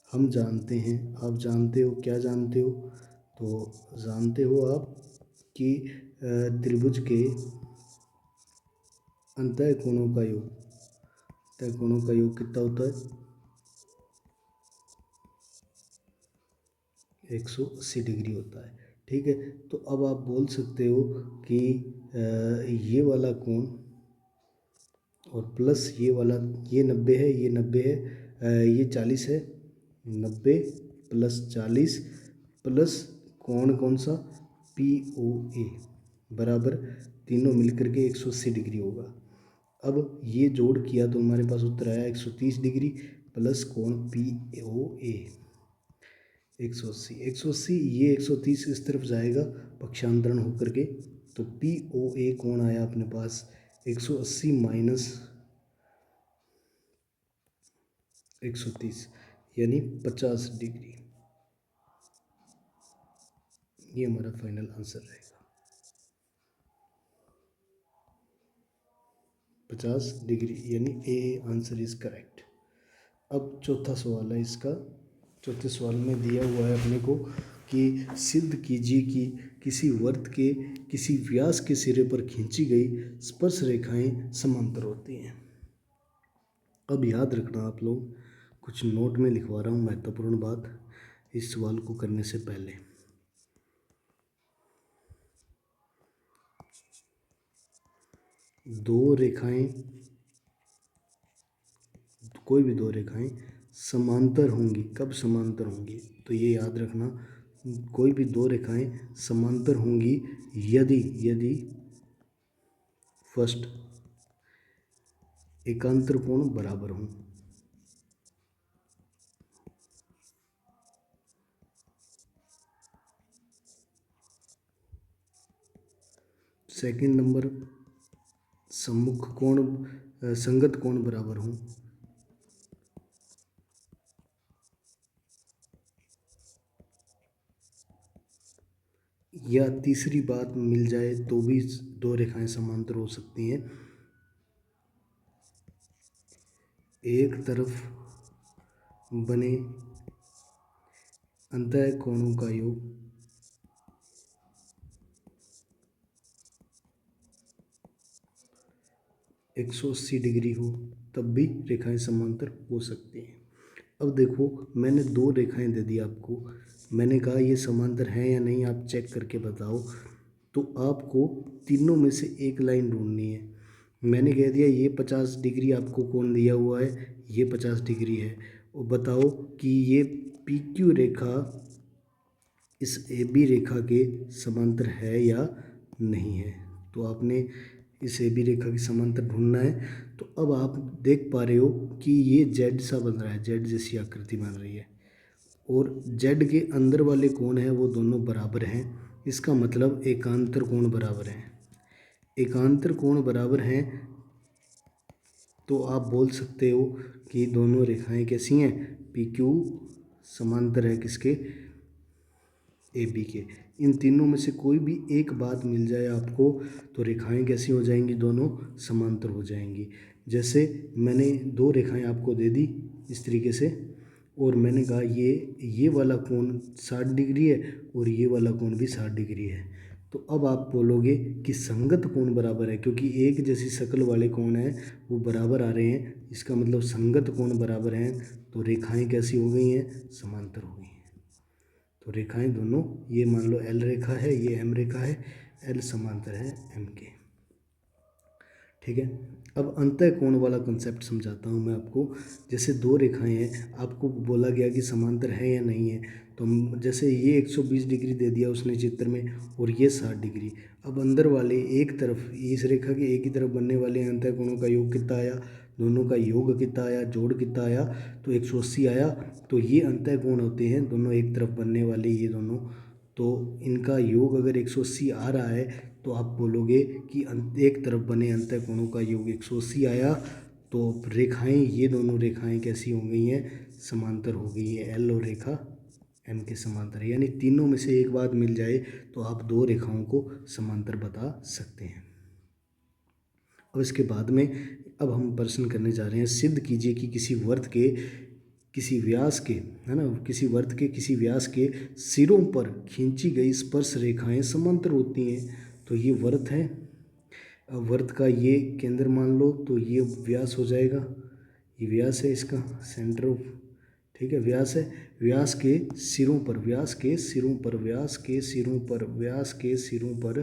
हम जानते हैं, आप जानते हो, क्या जानते हो, तो जानते हो आप कि त्रिभुज के अंतः कोणों का योग कितना होता है, 180 डिग्री होता है। ठीक है, तो अब आप बोल सकते हो कि ये वाला कोण और प्लस ये वाला, ये 90 है, ये 90 है, ये 40 है, 90 + 40 प्लस कोण कौन सा, पी ओ ए, बराबर तीनों मिलकर के 180 डिग्री होगा। अब ये जोड़ किया तो हमारे पास उत्तर आया 130 डिग्री प्लस कोण पी ओ ए 180, ये 130 इस तरफ जाएगा पक्षांतरण होकर के, तो पी ओ ए कोण आया अपने पास 180 माइनस 130 यानी 50 डिग्री। ये हमारा फाइनल आंसर रहेगा, 50 डिग्री, यानी ए आंसर इज करेक्ट। अब चौथा सवाल है इसका। चौथे सवाल में दिया हुआ है अपने को कि सिद्ध कीजिए कि किसी वृत्त के किसी व्यास के सिरे पर खींची गई स्पर्श रेखाएं समांतर होती हैं। अब याद रखना आप लोग, कुछ नोट में लिखवा रहा हूँ महत्वपूर्ण बात इस सवाल को करने से पहले। दो रेखाएं, कोई भी दो रेखाएं समांतर होंगी, कब समांतर होंगी, तो ये याद रखना, कोई भी दो रेखाएं समांतर होंगी यदि फर्स्ट एकांतर कोण बराबर हों। सेकंड नंबर, सम्मुख कोण संगत कोण बराबर हों। या तीसरी बात मिल जाए तो भी दो रेखाएं समांतर हो सकती हैं, एक तरफ बने अंतः कोणों का योग 180 डिग्री हो, तब भी रेखाएं समांतर हो सकती हैं। अब देखो, मैंने दो रेखाएं दे दी आपको, मैंने कहा ये समांतर हैं या नहीं आप चेक करके बताओ। तो आपको तीनों में से एक लाइन ढूंढनी है। मैंने कह दिया ये 50 डिग्री आपको कोण दिया हुआ है, ये 50 डिग्री है, और बताओ कि ये पी क्यू रेखा इस ए बी रेखा के समांतर है या नहीं है। तो आपने इस ए बी रेखा की समांतर ढूंढना है। तो अब आप देख पा रहे हो कि ये जेड सा बन रहा है, जेड जैसी आकृति बन रही है और जेड के अंदर वाले कोण हैं वो दोनों बराबर हैं। इसका मतलब एकांतर कोण बराबर हैं। एकांतर कोण बराबर हैं तो आप बोल सकते हो कि दोनों रेखाएं कैसी हैं, पी क्यू समांतर है किसके, ए बी के। इन तीनों में से कोई भी एक बात मिल जाए आपको तो रेखाएं कैसी हो जाएंगी, दोनों समांतर हो जाएंगी। जैसे मैंने दो रेखाएं आपको दे दी इस तरीके से और मैंने कहा ये वाला कोण 60 डिग्री है और ये वाला कोण भी 60 डिग्री है। तो अब आप बोलोगे कि संगत कोण बराबर है, क्योंकि एक जैसी शक्ल वाले कोण हैं वो बराबर आ रहे हैं, इसका मतलब संगत कोण बराबर हैं। तो रेखाएं कैसी हो गई हैं, समांतर हो गई हैं। तो रेखाएं दोनों, ये मान लो एल रेखा है, ये एम रेखा है, एल समांतर है एम के। ठीक है, अब अंतः कोण वाला कंसेप्ट समझाता हूँ मैं आपको। जैसे दो रेखाएं हैं, आपको बोला गया कि समांतर है या नहीं है। तो जैसे ये 120 डिग्री दे दिया उसने चित्र में और ये 60 डिग्री। अब अंदर वाले एक तरफ, इस रेखा के एक ही तरफ बनने वाले अंतः कोणों का योग कितना आया, दोनों का योग कितना आया, जोड़ कितना आया, तो 180 आया। तो ये अंतः कोण होते हैं दोनों एक तरफ बनने वाले, ये दोनों। तो इनका योग अगर 180 आ रहा है तो आप बोलोगे कि एक तरफ बने अंतः कोणों का योग 180 आया। तो रेखाएं, ये दोनों रेखाएं कैसी हो गई हैं, समांतर हो गई है। एल और रेखा एम के समांतर है, यानी तीनों में से एक बात मिल जाए तो आप दो रेखाओं को समांतर बता सकते हैं। अब इसके बाद में अब हम प्रश्न करने जा रहे हैं, सिद्ध कीजिए कि किसी वर्त के किसी व्यास के, है ना, किसी वर्त के किसी व्यास के सिरों पर खींची गई स्पर्श रेखाएं समांतर होती हैं। तो ये वर्त है, अब वर्त का ये केंद्र मान लो तो ये व्यास हो जाएगा, ये व्यास है इसका सेंटर ऑफ, ठीक है, व्यास है। व्यास के सिरों पर, व्यास के सिरों पर, व्यास के सिरों पर, व्यास के सिरों पर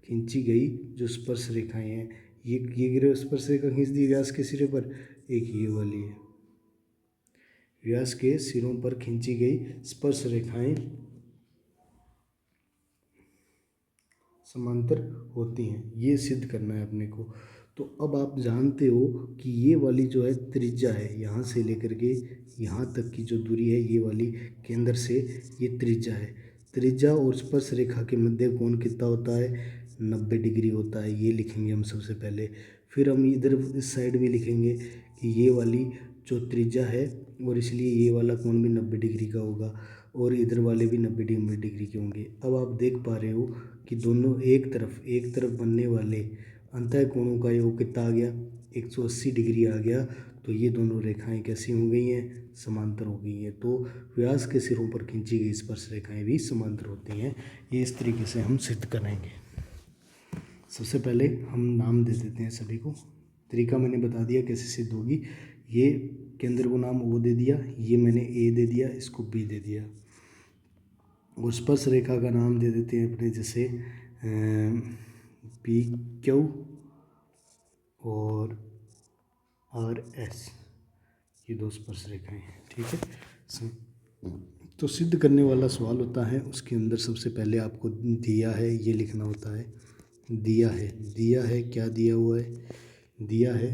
खींची गई जो स्पर्श रेखाएं हैं, ये स्पर्श रेखा खींच दी व्यास के सिरे पर, एक ये वाली है। व्यास के सिरों पर खींची गई स्पर्श रेखाएं समांतर होती हैं, ये सिद्ध करना है अपने को। तो अब आप जानते हो कि ये वाली जो है त्रिज्या है, यहाँ से लेकर के यहाँ तक की जो दूरी है, ये वाली केंद्र से ये त्रिज्या है। त्रिज्या और स्पर्श रेखा के मध्य कोण कितना होता है, 90 डिग्री होता है। ये लिखेंगे हम सबसे पहले, फिर हम इधर इस साइड भी लिखेंगे कि ये वाली जो त्रिज्या है और इसलिए ये वाला कोण भी 90 डिग्री का होगा और इधर वाले भी 90 डिग्री के होंगे। अब आप देख पा रहे हो कि दोनों एक तरफ बनने वाले अंतः कोणों का योग कितना आ गया, 180 डिग्री आ गया। तो ये दोनों रेखाएं कैसी हो गई हैं, समांतर हो गई हैं। तो व्यास के सिरों पर खींची गई स्पर्श रेखाएं भी समांतर होती हैं। ये इस तरीके से हम सिद्ध करेंगे। सबसे पहले हम नाम दे देते हैं सभी को। तरीका मैंने बता दिया कैसे सिद्ध होगी। ये केंद्र को नाम ओ दे दिया, ये मैंने ए दे दिया, इसको बी दे दिया। और स्पर्श रेखा का नाम दे देते हैं अपने, जैसे पी क्यू और आर एस, ये दो स्पर्श रेखाएं हैं। ठीक है, तो सिद्ध करने वाला सवाल होता है, उसके अंदर सबसे पहले आपको दिया है ये लिखना होता है। दिया है क्या दिया हुआ है, दिया है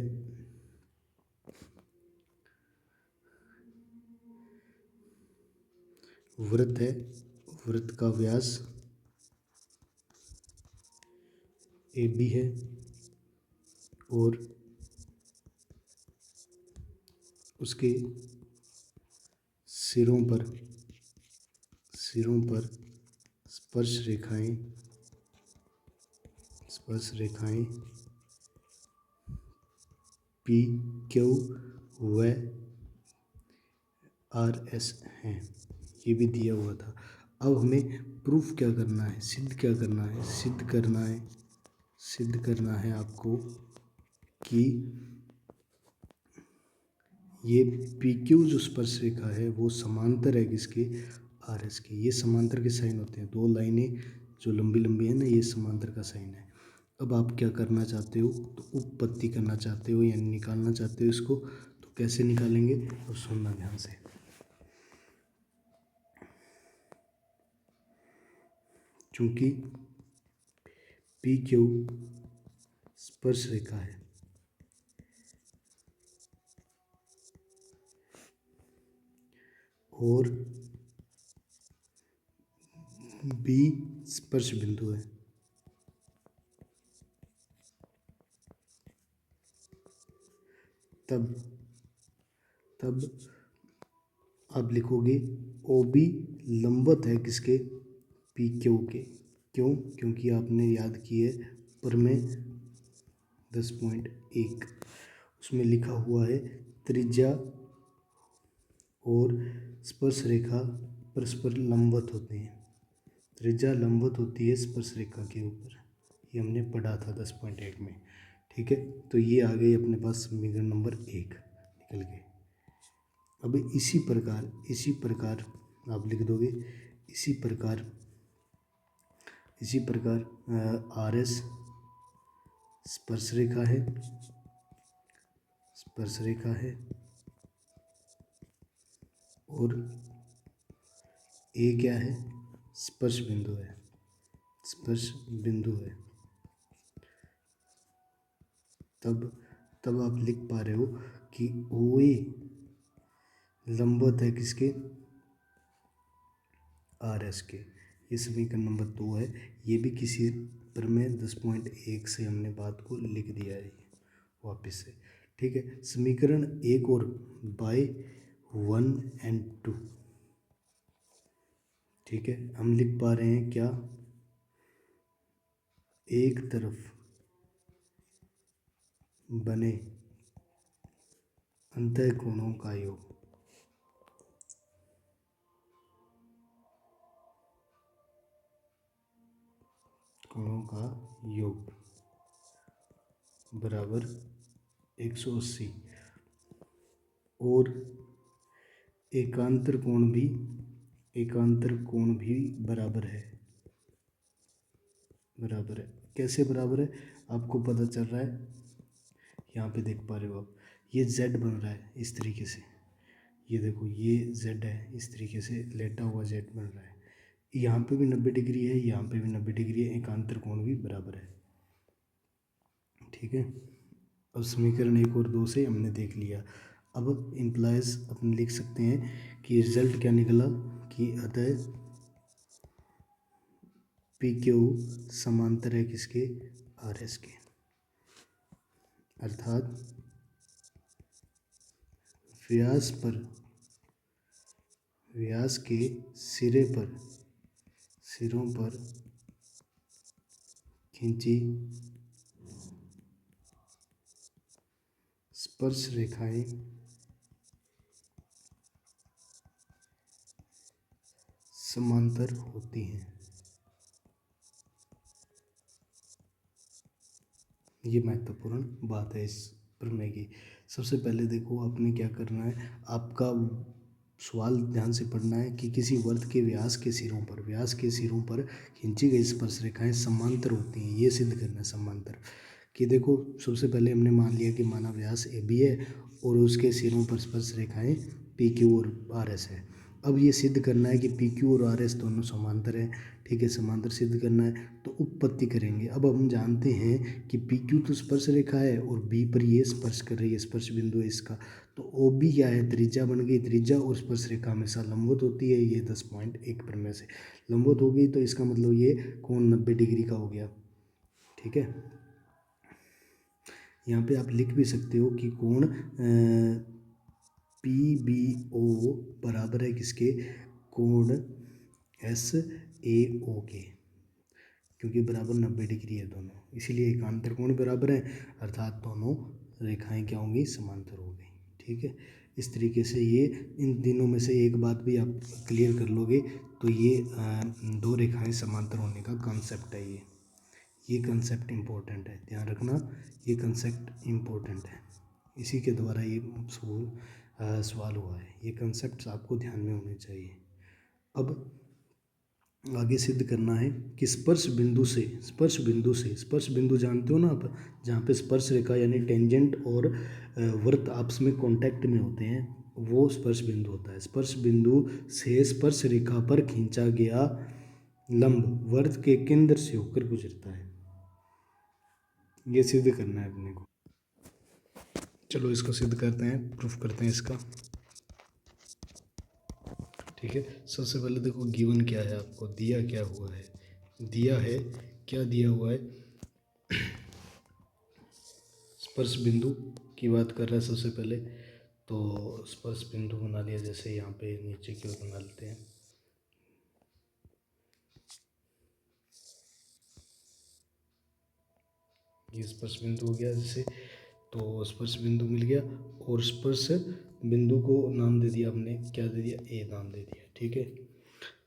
वृत्त है, वृत्त का व्यास ए बी है और उसके सिरों पर स्पर्श रेखाएं पी क्यू व आर एस हैं, ये भी दिया हुआ था। अब हमें प्रूफ क्या करना है, सिद्ध क्या करना है, सिद्ध करना है आपको कि ये पी क्यू जो स्पर्श रेखा है वो समांतर है किसके, आर एस के। ये समांतर के साइन होते हैं, दो लाइनें जो लंबी लंबी है ना, ये समांतर का साइन है। अब आप क्या करना चाहते हो, तो उपपत्ति करना चाहते हो, यानी निकालना चाहते हो इसको। तो कैसे निकालेंगे, तो सुनना ध्यान से। चूंकि पी क्यू स्पर्श रेखा है। और बी स्पर्श बिंदु है। तब आप लिखोगे ओ बी लंबवत है किसके, पी क्यू के। क्यों? क्योंकि आपने याद की है प्रमेय 10.1, उसमें लिखा हुआ है त्रिज्या और स्पर्श रेखा परस्पर लंबवत होते हैं। त्रिज्या लंबवत होती है स्पर्श रेखा के ऊपर, ये हमने पढ़ा था 10.1 में। ठीक है, तो ये आ गई अपने पास समीकरण नंबर 1 निकल गए। अब इसी प्रकार आप लिख दोगे, इसी प्रकार आर एस स्पर्श रेखा है और ए क्या है, स्पर्श बिंदु है। तब आप लिख पा रहे हो कि ओ ए लंबवत है किसके, आर एस के। ये समीकरण नंबर 2 है। ये भी किसी प्रमेय 10.1 से हमने बात को लिख दिया है वापस से। ठीक है, समीकरण 1 और बाय 1 और 2। ठीक है, हम लिख पा रहे हैं क्या, एक तरफ बने अंतःकोणों का योग। कोणों का योग बराबर 180 और एकांतर कोण भी बराबर है। कैसे बराबर है आपको पता चल रहा है, यहाँ पे देख पा रहे हो आप, ये z बन रहा है इस तरीके से। ये देखो, ये z है, इस तरीके से लेटा हुआ z बन रहा है। यहाँ पे भी 90 डिग्री है, यहाँ पे भी 90 डिग्री है, एकांतर कोण भी बराबर है। ठीक है, अब समीकरण 1 और 2 से हमने देख लिया। अब इम्प्लाइज अपन लिख सकते हैं कि रिजल्ट क्या निकला कि अतः पी क्यू समांतर है किसके, आर एस के। अर्थात व्यास के सिरों पर खींची स्पर्श रेखाएं समांतर होती हैं। ये महत्वपूर्ण बात है इस प्रमेय की। सबसे पहले देखो, आपने क्या करना है, आपका सवाल ध्यान से पढ़ना है कि किसी वृत्त के व्यास के सिरों पर खींची गई स्पर्श रेखाएं समांतर होती हैं, ये सिद्ध करना है समांतर। कि देखो, सबसे पहले हमने मान लिया कि माना व्यास ए बी है और उसके सिरों पर स्पर्श रेखाएं पी क्यू और आर एस है। अब ये सिद्ध करना है कि पी क्यू और आर एस दोनों समांतर हैं। ठीक है, समांतर सिद्ध करना है तो उपपत्ति करेंगे। अब हम जानते हैं कि पी क्यू तो स्पर्श रेखा है और बी पर ये स्पर्श कर रही है, स्पर्श बिंदु है इसका। तो ओ बी क्या है, त्रिज्या बन गई। त्रिज्या और स्पर्श रेखा हमेशा लंबवत होती है, ये 10.1 प्रमेय से लंबवत हो गई, तो इसका मतलब ये कोण 90 डिग्री का हो गया। ठीक है, यहाँ पे आप लिख भी सकते हो कि कोण पी बी ओ बराबर है किसके, कोण एस ए ओ के, क्योंकि बराबर 90 डिग्री है दोनों, इसीलिए एकांतर कोण बराबर है, अर्थात दोनों रेखाएं क्या होंगी, समांतर हो गई। ठीक है, इस तरीके से ये इन दिनों में से एक बात भी आप क्लियर कर लोगे तो ये दो रेखाएं समांतर होने का कॉन्सेप्ट है। ये कंसेप्ट इम्पोर्टेंट है, ध्यान रखना, ये कंसेप्ट इम्पोर्टेंट है, इसी के द्वारा ये सवाल हुआ है। ये कंसेप्ट आपको ध्यान में होने चाहिए। अब आगे सिद्ध करना है कि स्पर्श बिंदु जानते हो ना आप, जहाँ पे स्पर्श रेखा यानी टेंजेंट और वृत्त आपस में कांटेक्ट में होते हैं, वो स्पर्श बिंदु होता है। स्पर्श बिंदु से स्पर्श रेखा पर खींचा गया लंब वृत्त के केंद्र से होकर गुजरता है। ये सिद्ध करना है अपने को। चलो इसको सिद्ध करते हैं, प्रूफ करते हैं इसका। ठीक है, सबसे पहले देखो गिवन क्या है, आपको दिया क्या हुआ है। दिया है, क्या दिया हुआ है, स्पर्श बिंदु की बात कर रहा है सबसे पहले। तो स्पर्श बिंदु बना लिया, जैसे यहाँ पे नीचे की ओर बना लेते हैं। ये स्पर्श बिंदु हो गया जैसे, तो स्पर्श बिंदु मिल गया, और स्पर्श बिंदु को नाम दे दिया हमने, क्या दे दिया, ए नाम दे दिया। ठीक है,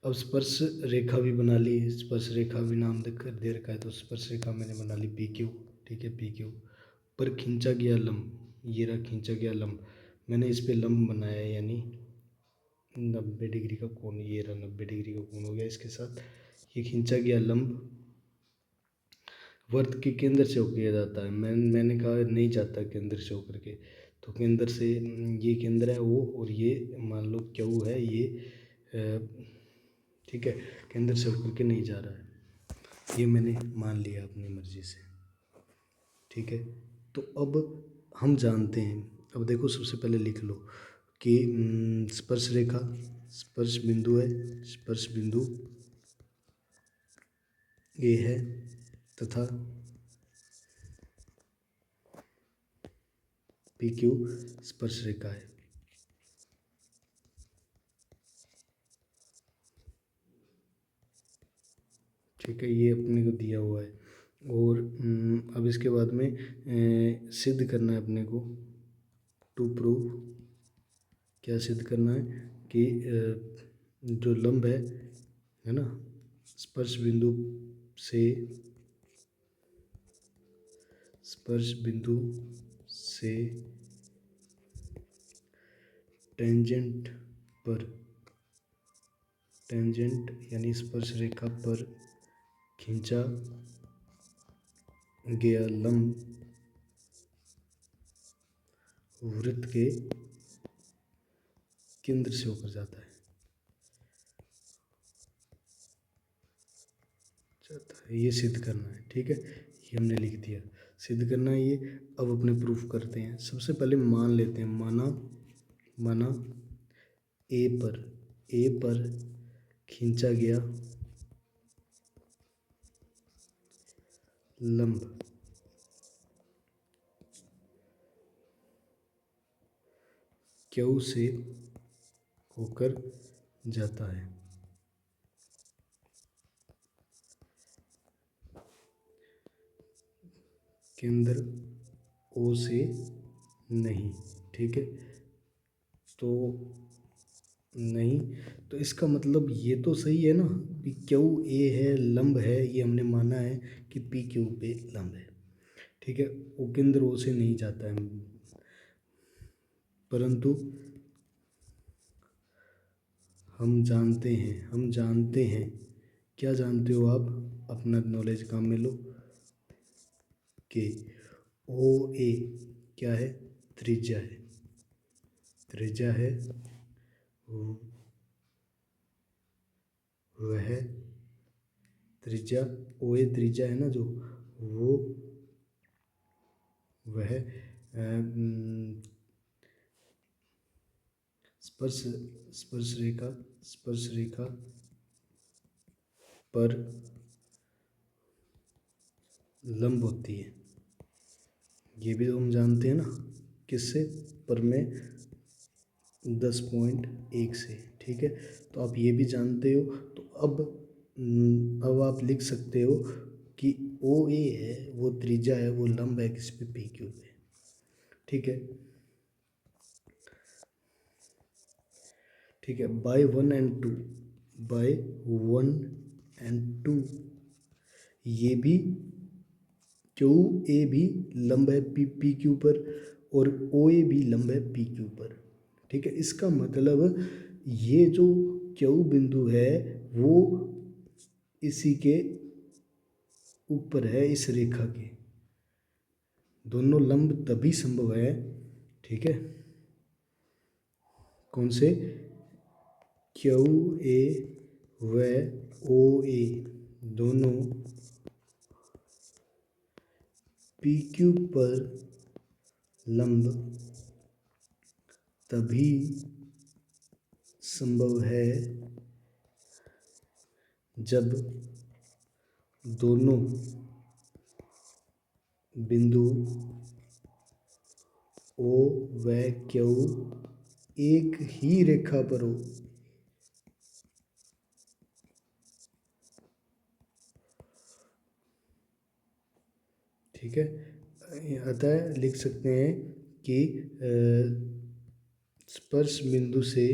अब स्पर्श रेखा भी बना ली, स्पर्श रेखा भी नाम दे रखा है, तो स्पर्श रेखा मैंने बना ली पी क्यू। ठीक है, पी क्यू पर खींचा गया लंब, ये रहा खींचा गया लंब, मैंने इस पे लंब बनाया, यानी 90 डिग्री का कोण, ये रहा 90 डिग्री का कोण हो गया इसके साथ। ये खींचा गया लंब वर्त के केंद्र से होकर जाता है, मैंने कहा नहीं जाता केंद्र से होकर के, तो केंद्र से, ये केंद्र है वो, और ये मान लो क्यू है ये, ठीक है, केंद्र से होकर के नहीं जा रहा है, ये मैंने मान लिया अपनी मर्जी से। ठीक है, तो अब हम जानते हैं, अब देखो सबसे पहले लिख लो कि स्पर्श रेखा, स्पर्श बिंदु है, स्पर्श बिंदु ए है, तथा पी क्यू स्पर्श रेखा है। ठीक है, ये अपने को दिया हुआ है, और अब इसके बाद में सिद्ध करना है अपने को, टू प्रूव, क्या सिद्ध करना है कि जो लंब है ना, स्पर्श बिंदु से, स्पर्श बिंदु से टेंजेंट पर, टेंजेंट यानी स्पर्श रेखा पर खींचा गया लंब वृत्त के केंद्र से होकर जाता है, ये सिद्ध करना है। ठीक है, ये हमने लिख दिया, सिद्ध करना है ये। अब अपने प्रूफ करते हैं, सबसे पहले मान लेते हैं, माना ए पर खींचा गया लंब क्यू से होकर जाता है, केंद्र ओ से नहीं। ठीक है, तो नहीं, तो इसका मतलब ये तो सही है ना, कि क्यू ए है, लंब है, ये हमने माना है कि पी क्यू पे लंब है। ठीक है, वो केंद्र ओ से नहीं जाता है, परंतु हम जानते हैं, क्या जानते हो आप, अपना नॉलेज काम में लो, कि ओ ए क्या है, त्रिज्या है, त्रिज्या है, वह त्रिज्या, ओ ए त्रिज्या है ना जो, वो वह स्पर्श स्पर्श रेखा पर लंब होती है, ये भी तो हम जानते हैं ना, किससे, पर में 10.1 से। ठीक है, तो आप ये भी जानते हो, तो अब आप लिख सकते हो कि ओ ए है, वो त्रिज्या है, वो लंब है किस पे, पी क्यू पे। ठीक है, ठीक है, बाय 1 और 2, बाय 1 और 2, ये भी क्यू ए भी लंब है पी क्यू पर, और ओ ए भी लंब है पी क्यू पर। ठीक है, इसका मतलब ये जो क्यू बिंदु है वो इसी के ऊपर है, इस रेखा के, दोनों लंब तभी संभव है। ठीक है, कौन से, क्यू ए व ओ ए दोनों पी क्यू पर लंब तभी संभव है जब दोनों बिंदु ओ व क्यू एक ही रेखा पर हो। ठीक है, अतः लिख सकते हैं कि स्पर्श बिंदु से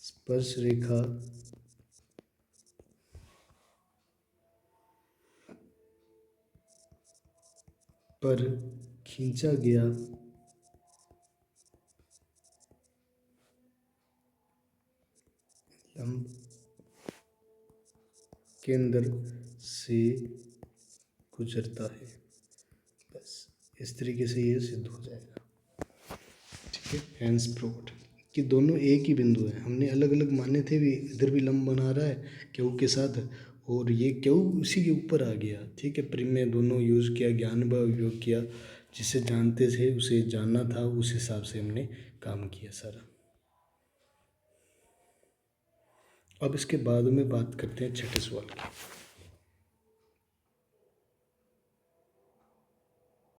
स्पर्श रेखा पर खींचा गया लंब केंद्र से गुजरता है। बस इस तरीके से ये सिद्ध हो जाएगा। ठीक है, हेंस प्रूव्ड कि दोनों एक ही बिंदु है। हमने अलग अलग माने थे भी, इधर भी लंब बना रहा है क्यू के साथ और ये क्यू उसी के ऊपर आ गया। ठीक है, प्रमेय दोनों यूज़ किया, ज्ञान का उपयोग किया, जिसे जानते थे उसे जानना था, उस हिसाब से हमने काम किया सारा। अब इसके बाद में बात करते हैं छठे सवाल की।